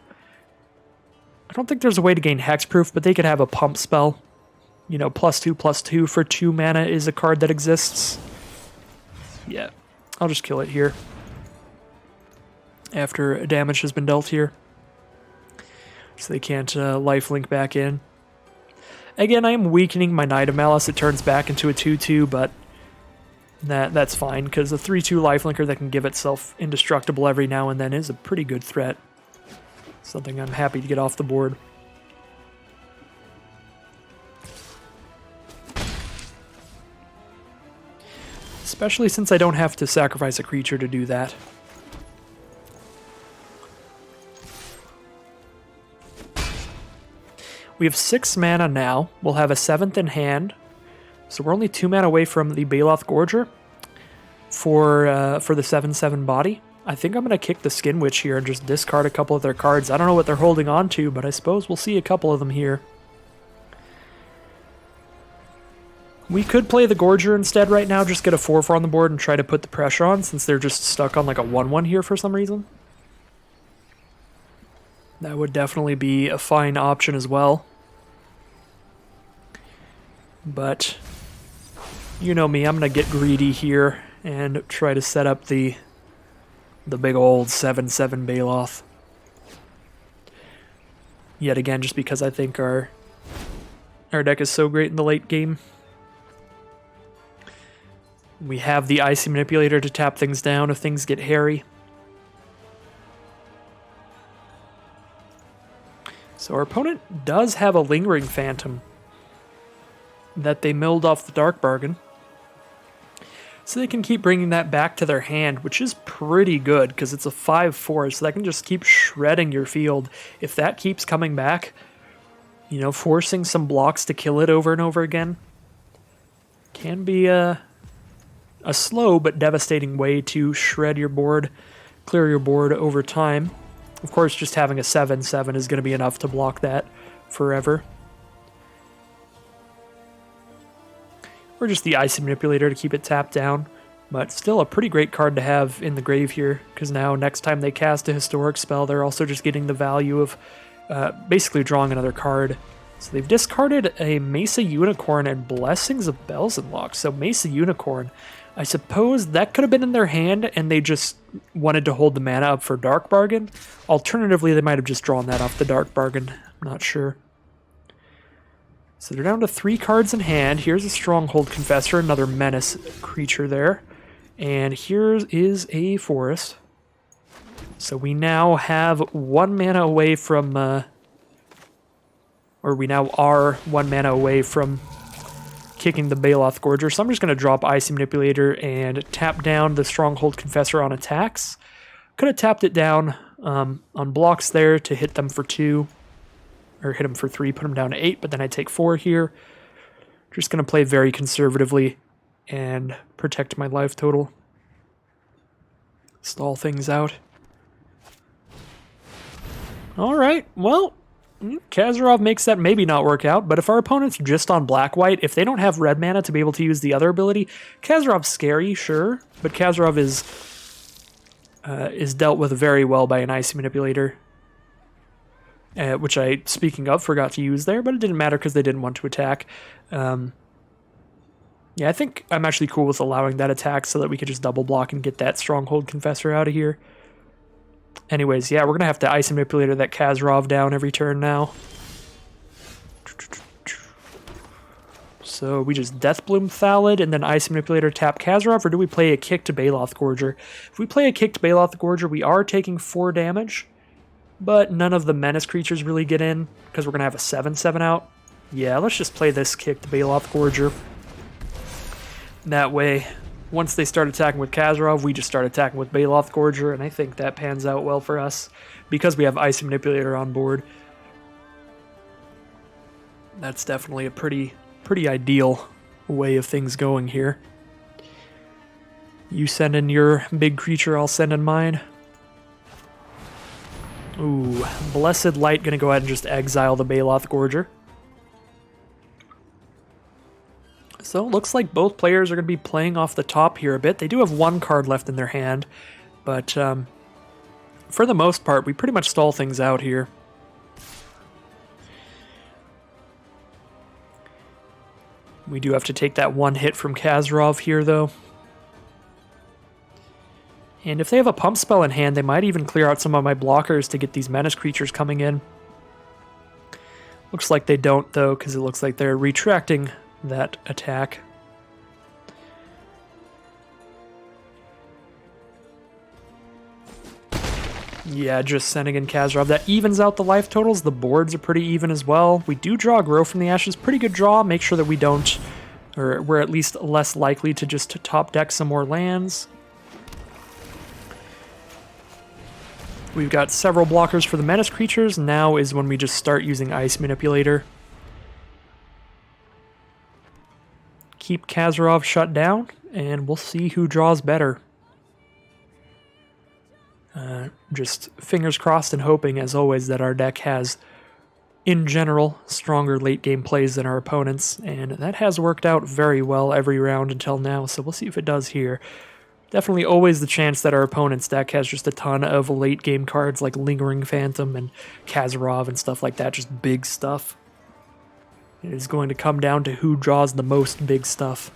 I don't think there's a way to gain Hexproof, but they could have a pump spell. You know, +2/+2 for 2 mana is a card that exists. Yeah, I'll just kill it here after damage has been dealt here. So they can't lifelink back in. Again, I am weakening my Knight of Malice. It turns back into a 2/2, but that's fine, because a 3/2 lifelinker that can give itself indestructible every now and then is a pretty good threat. Something I'm happy to get off the board. Especially since I don't have to sacrifice a creature to do that. We have 6 mana now. We'll have a 7th in hand. So we're only 2 mana away from the Baloth Gorger for the 7/7 body. I think I'm going to kick the Skin Witch here and just discard a couple of their cards. I don't know what they're holding on to, but I suppose we'll see a couple of them here. We could play the Gorger instead right now, just get a 4/4 on the board and try to put the pressure on, since they're just stuck on like a 1/1 here for some reason. That would definitely be a fine option as well. But you know me, I'm going to get greedy here and try to set up the big old 7/7 Baloth. Yet again, just because I think our deck is so great in the late game. We have the Icy Manipulator to tap things down if things get hairy. So our opponent does have a Lingering Phantom that they milled off the Dark Bargain. So they can keep bringing that back to their hand, which is pretty good because it's a 5/4, so that can just keep shredding your field. If that keeps coming back, you know, forcing some blocks to kill it over and over again can be a slow but devastating way to shred your board, clear your board over time. Of course, just having a 7/7 is going to be enough to block that forever. Or just the Icy Manipulator to keep it tapped down. But still a pretty great card to have in the grave here, because now next time they cast a historic spell, they're also just getting the value of basically drawing another card. So they've discarded a Mesa Unicorn and Blessings of Belzenlok. So Mesa Unicorn, I suppose that could have been in their hand and they just wanted to hold the mana up for Dark Bargain. Alternatively, they might have just drawn that off the Dark Bargain. I'm not sure. So they're down to 3 cards in hand. Here's a Stronghold Confessor, another menace creature there. And here is a forest. So we now have 1 mana away from... or we now are 1 mana away from kicking the Baloth Gorger. So I'm just going to drop Icy Manipulator and tap down the Stronghold Confessor on attacks. Could have tapped it down on blocks there to hit them for 2. Or hit them for 3, put them down to 8, but then I take 4 here. Just going to play very conservatively and protect my life total. Stall things out. Alright, well, Kazarov makes that maybe not work out, but if our opponent's just on black-white, if they don't have red mana to be able to use the other ability, Kazarov's scary, sure, but Kazarov is is dealt with very well by an Icy Manipulator. Which I, speaking of, forgot to use there, but it didn't matter because they didn't want to attack. Yeah, I think I'm actually cool with allowing that attack so that we could just double block and get that Stronghold Confessor out of here. Anyways, yeah, we're going to have to Ice Manipulator that Khazrov down every turn now. So we just Death Bloom Thallid and then Ice Manipulator tap Khazrov, or do we play a Kicked Baloth Gorger? If we play a Kicked Baloth Gorger, we are taking 4 damage, but none of the Menace creatures really get in because we're going to have a 7/7 out. Yeah, let's just play this Kicked Baloth Gorger. That way, once they start attacking with Khazrov, we just start attacking with Baloth Gorger, and I think that pans out well for us because we have Ice Manipulator on board. That's definitely a pretty ideal way of things going here. You send in your big creature, I'll send in mine. Ooh, Blessed Light gonna go ahead and just exile the Baloth Gorger. So it looks like both players are going to be playing off the top here a bit. They do have 1 card left in their hand, but for the most part, we pretty much stall things out here. We do have to take that 1 hit from Khazrov here, though. And if they have a pump spell in hand, they might even clear out some of my blockers to get these Menace creatures coming in. Looks like they don't, though, because it looks like they're retracting that attack. Yeah, just sending in Khazrov. That evens out the life totals. The boards are pretty even as well. We do draw Grow from the Ashes. Pretty good draw. Make sure that we don't, or we're at least less likely to just top deck some more lands. We've got several blockers for the Menace creatures. Now is when we just start using Ice Manipulator. Keep Khazrov shut down, and we'll see who draws better. Just fingers crossed and hoping, as always, that our deck has, in general, stronger late-game plays than our opponents, and that has worked out very well every round until now, so we'll see if it does here. Definitely always the chance that our opponent's deck has just a ton of late-game cards like Lingering Phantom and Khazrov and stuff like that, just big stuff. It is going to come down to who draws the most big stuff.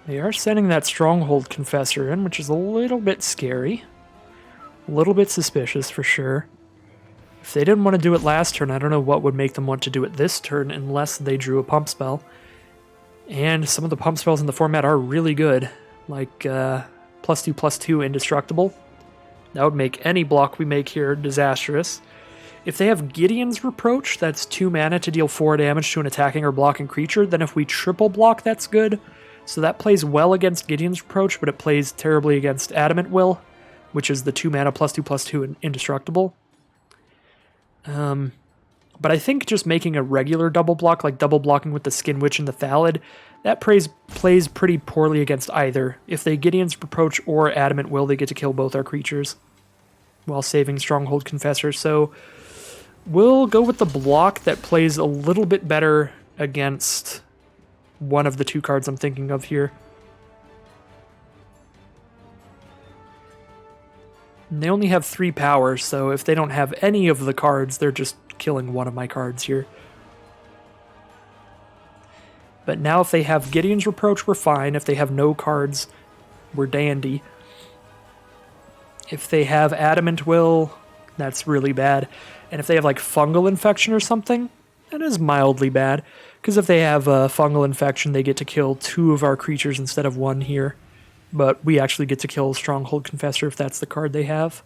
They are sending that Stronghold Confessor in, which is a little bit scary. A little bit suspicious for sure. If they didn't want to do it last turn, I don't know what would make them want to do it this turn unless they drew a pump spell. And some of the pump spells in the format are really good, like +2/+2 Indestructible. That would make any block we make here disastrous. If they have Gideon's Reproach, that's 2 mana to deal 4 damage to an attacking or blocking creature, then if we triple block, that's good. So that plays well against Gideon's Reproach, but it plays terribly against Adamant Will, which is the 2 mana +2/+2 Indestructible. But I think just making a regular double block, like double blocking with the Skin Witch and the Thallid, that plays pretty poorly against either. If they Gideon's Reproach or Adamant Will, they get to kill both our creatures while saving Stronghold Confessor. So we'll go with the block that plays a little bit better against one of the 2 cards I'm thinking of here. And they only have 3 power, so if they don't have any of the cards, they're just killing one of my cards here. But now if they have Gideon's Reproach, we're fine. If they have no cards, we're dandy. If they have Adamant Will, that's really bad. And if they have like Fungal Infection or something, that is mildly bad. Because if they have a Fungal Infection, they get to kill 2 of our creatures instead of 1 here. But we actually get to kill Stronghold Confessor if that's the card they have.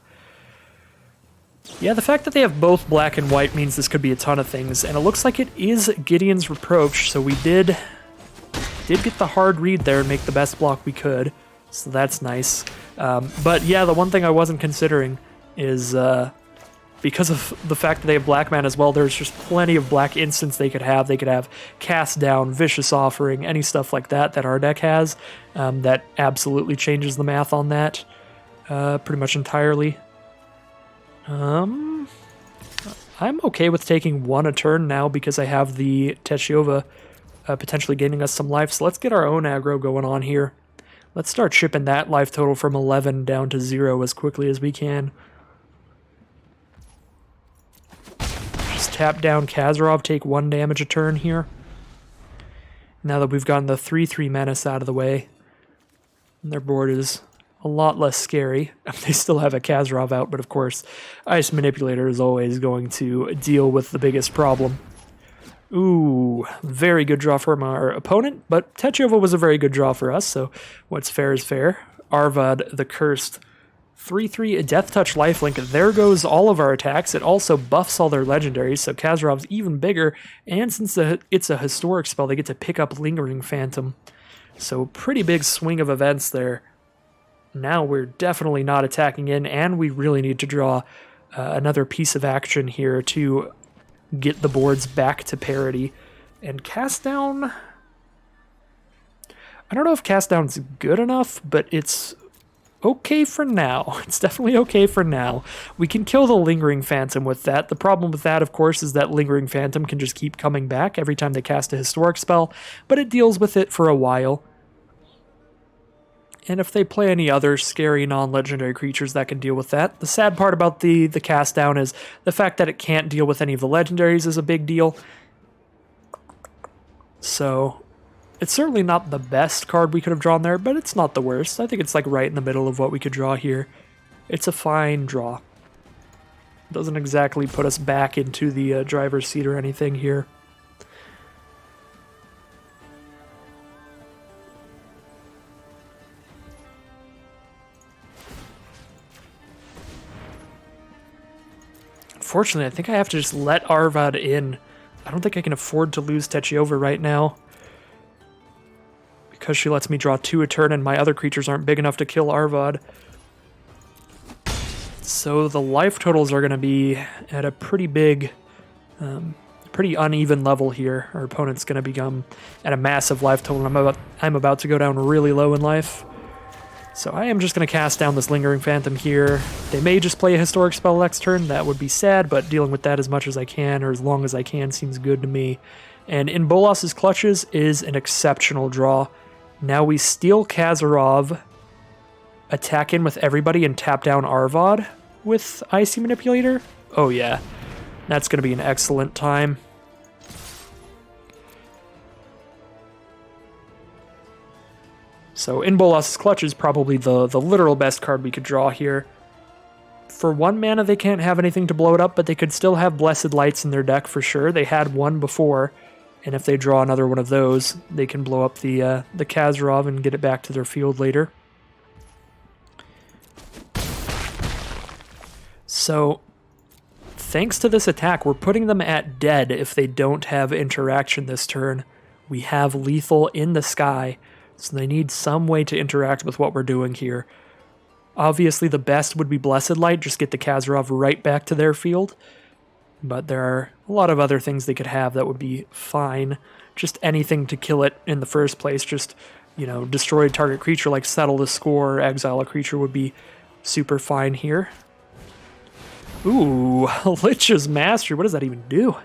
Yeah, the fact that they have both black and white means this could be a ton of things, and it looks like it is Gideon's Reproach, so we did get the hard read there and make the best block we could, so that's nice. But yeah, the one thing I wasn't considering is because of the fact that they have black mana as well, there's just plenty of black instants they could have. They could have Cast Down, Vicious Offering, any stuff like that that our deck has. That absolutely changes the math on that pretty much entirely. I'm okay with taking 1 a turn now because I have the Techova potentially gaining us some life. So let's get our own aggro going on here. Let's start shipping that life total from 11 down to 0 as quickly as we can. Just tap down Kazarov, take 1 damage a turn here. Now that we've gotten the 3/3 menace out of the way, and their board is a lot less scary. They still have a Kazarov out, but of course, Ice Manipulator is always going to deal with the biggest problem. Ooh, very good draw from our opponent, but Techova was a very good draw for us, so what's fair is fair. Arvad the Cursed, 3/3 Death Touch Lifelink. There goes all of our attacks. It also buffs all their legendaries, so Kazarov's even bigger, and since it's a historic spell, they get to pick up Lingering Phantom. So pretty big swing of events there. Now we're definitely not attacking in, and we really need to draw another piece of action here to get the boards back to parity. And Cast Down, I don't know if Cast Down's good enough, but it's okay for now. It's definitely okay for now. We can kill the Lingering Phantom with that. The problem with that, of course, is that Lingering Phantom can just keep coming back every time they cast a historic spell, but it deals with it for a while. And if they play any other scary non-legendary creatures that can deal with that. The sad part about the cast down is the fact that it can't deal with any of the legendaries is a big deal. So it's certainly not the best card we could have drawn there, but it's not the worst. I think it's like right in the middle of what we could draw here. It's a fine draw. Doesn't exactly put us back into the driver's seat or anything here. Unfortunately, I think I have to just let Arvad in. I don't think I can afford to lose Techova right now, because she lets me draw 2 a turn and my other creatures aren't big enough to kill Arvad. So the life totals are going to be at a pretty big, pretty uneven level here. Our opponent's going to become at a massive life total. I'm about to go down really low in life. So I am just going to cast down this Lingering Phantom here. They may just play a historic spell next turn. That would be sad, but dealing with that as much as I can, or as long as I can, seems good to me. And in Bolas's Clutches is an exceptional draw. Now we steal Kazarov, attack in with everybody, and tap down Arvad with Icy Manipulator. Oh yeah, that's going to be an excellent time. So in Bolas's Clutch is probably the literal best card we could draw here. For 1 mana, they can't have anything to blow it up, but they could still have Blessed Lights in their deck for sure. They had one before, and if they draw another one of those, they can blow up the Kazarov and get it back to their field later. So, thanks to this attack, we're putting them at dead if they don't have interaction this turn. We have lethal in the sky, so they need some way to interact with what we're doing here. Obviously, the best would be Blessed Light, just get the Kazarov right back to their field. But there are a lot of other things they could have that would be fine. Just anything to kill it in the first place. Just, you know, destroy a target creature like Settle the Score or Exile a creature would be super fine here. Ooh, Lich's Mastery. What does that even do?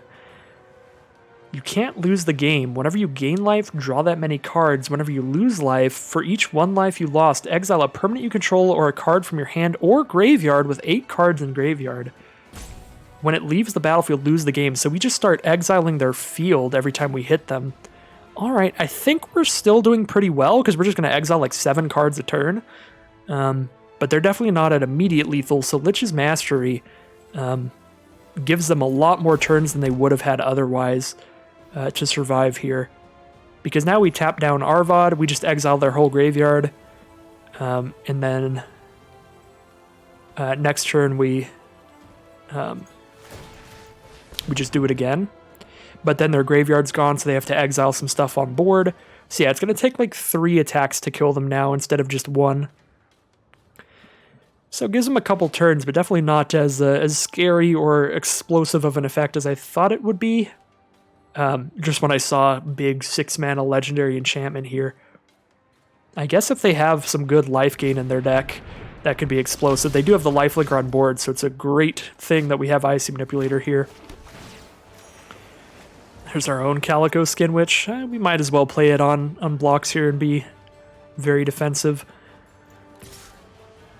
You can't lose the game. Whenever you gain life, draw that many cards. Whenever you lose life, for each 1 life you lost, exile a permanent you control or a card from your hand or graveyard with 8 cards in graveyard. When it leaves the battlefield, lose the game. So we just start exiling their field every time we hit them. Alright, I think we're still doing pretty well because we're just going to exile like 7 cards a turn. But they're definitely not at immediate lethal, so Lich's Mastery gives them a lot more turns than they would have had otherwise. To survive here, because now we tap down Arvad, we just exile their whole graveyard, and then next turn we just do it again, but then their graveyard's gone, so they have to exile some stuff on board. So yeah, it's going to take like 3 attacks to kill them now instead of just 1. So it gives them a couple turns, but definitely not as scary or explosive of an effect as I thought it would be. Just when I saw big 6-mana legendary enchantment here. I guess if they have some good life gain in their deck, that could be explosive. They do have the lifelinker on board, so it's a great thing that we have Icy Manipulator here. There's our own Calico Skin Witch. We might as well play it on blocks here and be very defensive.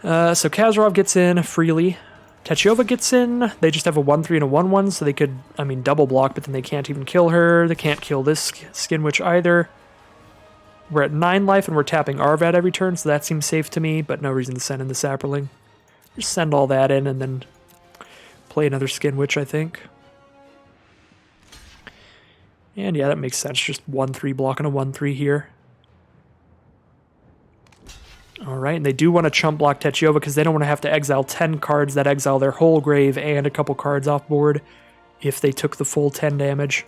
So Kazarov gets in freely. Techyova gets in. They just have a 1-3 and a 1-1, so they could, double block, but then they can't even kill her. They can't kill this Skin Witch either. We're at 9 life, and we're tapping Arvad every turn, so that seems safe to me, but no reason to send in the Saproling. Just send all that in, and then play another Skin Witch, I think. And yeah, that makes sense. Just 1-3 block and a 1-3 here. Alright, and they do want to chump block Techyova because they don't want to have to exile 10 cards that exile their whole grave and a couple cards off board if they took the full 10 damage.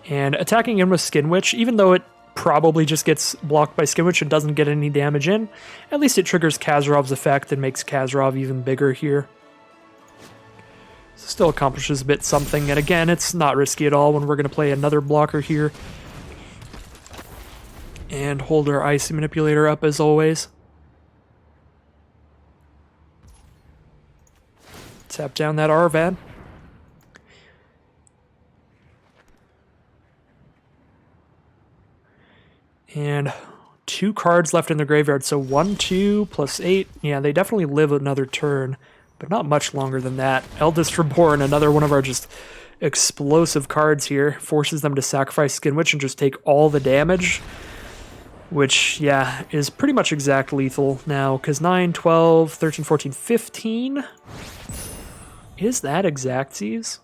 And attacking in with Skin Witch, even though it probably just gets blocked by Skin Witch and doesn't get any damage in, at least it triggers Kazarov's effect and makes Kazarov even bigger here. Still accomplishes a bit something, and again, it's not risky at all when we're going to play another blocker here. And hold our Icy Manipulator up as always. Tap down that Arvad. And 2 cards left in the graveyard, so 1, 2, plus 8. Yeah, they definitely live another turn, but not much longer than that. Eldest Reborn, another one of our just explosive cards here, forces them to sacrifice Skin Witch and just take all the damage, which, yeah, is pretty much exact lethal now, because 9, 12, 13, 14, 15... Is that exactsies?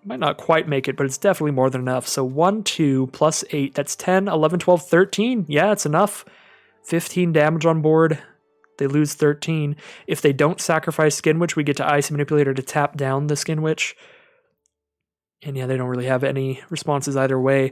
Might not quite make it, but it's definitely more than enough. So 1, 2, plus 8, that's 10, 11, 12, 13. Yeah, it's enough. 15 damage on board. They lose 13. If they don't sacrifice Skin Witch, we get to Icy Manipulator to tap down the Skin Witch. And yeah, they don't really have any responses either way.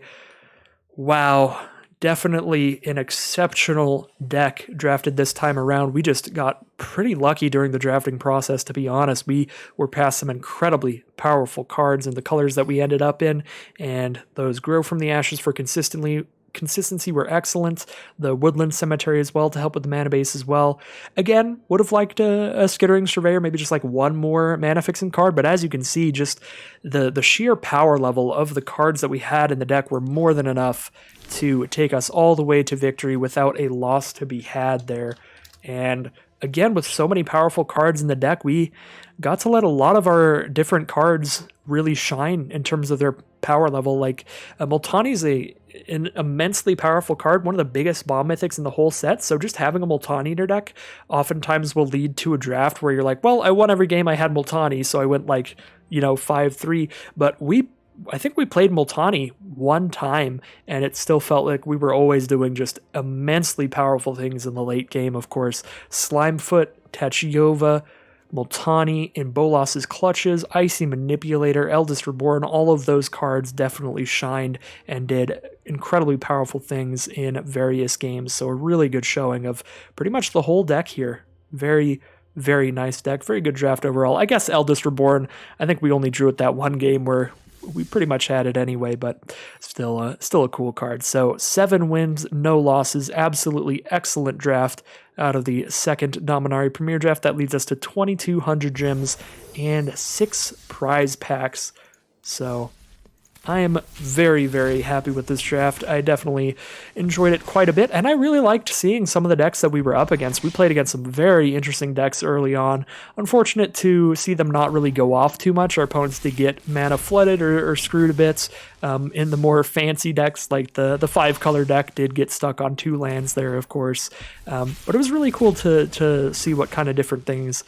Wow. Definitely an exceptional deck drafted this time around. We just got pretty lucky during the drafting process, to be honest. We were past some incredibly powerful cards in the colors that we ended up in, and those Grow from the Ashes for consistency were excellent. The Woodland Cemetery as well to help with the mana base as well. Again, would have liked a Skittering Surveyor, maybe just like one more mana fixing card, but as you can see, just the sheer power level of the cards that we had in the deck were more than enough to take us all the way to victory without a loss to be had there. And again, with so many powerful cards in the deck, we got to let a lot of our different cards really shine in terms of their power level. Like, Multani's an immensely powerful card, one of the biggest bomb mythics in the whole set, so just having a Multani in your deck oftentimes will lead to a draft where you're like, well, I won every game I had Multani, so I went 5-3, but I think we played Multani one time, and it still felt like we were always doing just immensely powerful things in the late game, of course. Slimefoot, Techyova, Multani in Bolas's clutches, Icy Manipulator, Eldest Reborn, all of those cards definitely shined and did incredibly powerful things in various games. So a really good showing of pretty much the whole deck here. Very, very nice deck. Very good draft overall. I guess Eldest Reborn, I think we only drew it that one game where we pretty much had it anyway, but still a cool card. So 7 wins, no losses, absolutely excellent draft out of the second Dominaria Premier Draft. That leads us to 2,200 gems and 6 prize packs. So I am very, very happy with this draft. I definitely enjoyed it quite a bit, and I really liked seeing some of the decks that we were up against. We played against some very interesting decks early on. Unfortunate to see them not really go off too much. Our opponents did get mana flooded or screwed a bit. In the more fancy decks, like the 5-color deck did get stuck on 2 lands there, of course. But it was really cool to see what kind of different things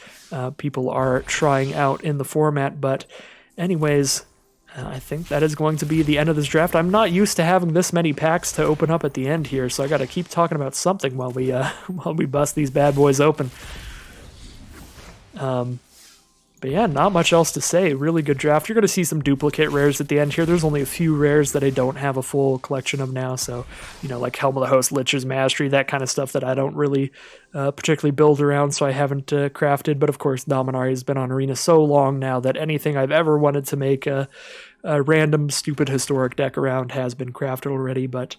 people are trying out in the format. But anyways, I think that is going to be the end of this draft. I'm not used to having this many packs to open up at the end here, so I got to keep talking about something while we bust these bad boys open. But yeah, not much else to say. Really good draft. You're going to see some duplicate rares at the end here. There's only a few rares that I don't have a full collection of now. So, like Helm of the Host, Lich's Mastery, that kind of stuff that I don't really particularly build around, so I haven't crafted. But of course, Dominaria has been on Arena so long now that anything I've ever wanted to make a random, stupid historic deck around has been crafted already. But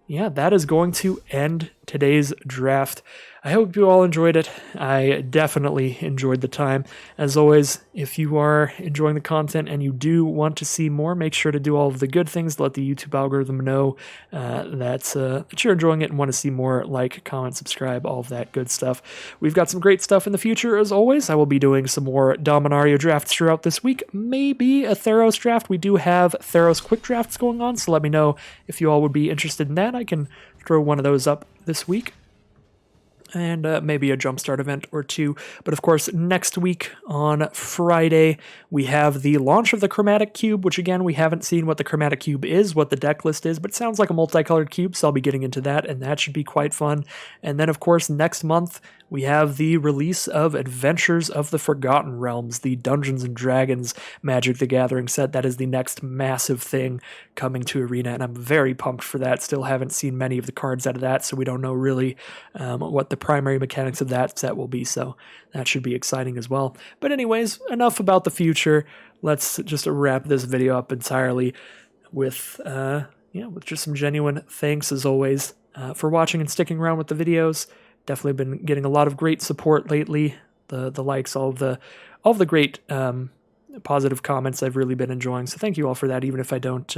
yeah, that is going to end today's draft. I hope you all enjoyed it. I definitely enjoyed the time. As always, if you are enjoying the content and you do want to see more, make sure to do all of the good things. Let the YouTube algorithm know that you're enjoying it and want to see more. Like, comment, subscribe, all of that good stuff. We've got some great stuff in the future, as always. I will be doing some more Dominaria drafts throughout this week. Maybe a Theros draft. We do have Theros quick drafts going on, so let me know if you all would be interested in that. I can throw one of those up this week. And maybe a jumpstart event or two. But of course, next week on Friday, we have the launch of the Chromatic Cube, which again, we haven't seen what the Chromatic Cube is, what the deck list is, but it sounds like a multicolored cube, so I'll be getting into that, and that should be quite fun. And then, of course, next month, we have the release of Adventures of the Forgotten Realms, the Dungeons & Dragons Magic the Gathering set. That is the next massive thing coming to Arena, and I'm very pumped for that. Still haven't seen many of the cards out of that, so we don't know really what the primary mechanics of that set will be, so that should be exciting as well. But anyways, enough about the future. Let's just wrap this video up entirely with just some genuine thanks as always for watching and sticking around with the videos. Definitely been getting a lot of great support lately. The likes, all of the great positive comments I've really been enjoying. So thank you all for that, even if I don't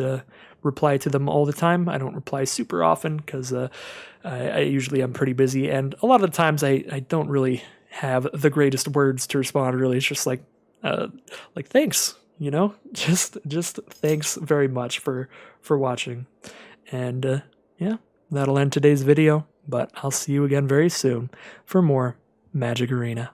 reply to them all the time. I don't reply super often because I usually am pretty busy, and a lot of the times I don't really have the greatest words to respond. Really, it's just like thanks, just thanks very much for watching, and that'll end today's video. But I'll see you again very soon for more Magic Arena.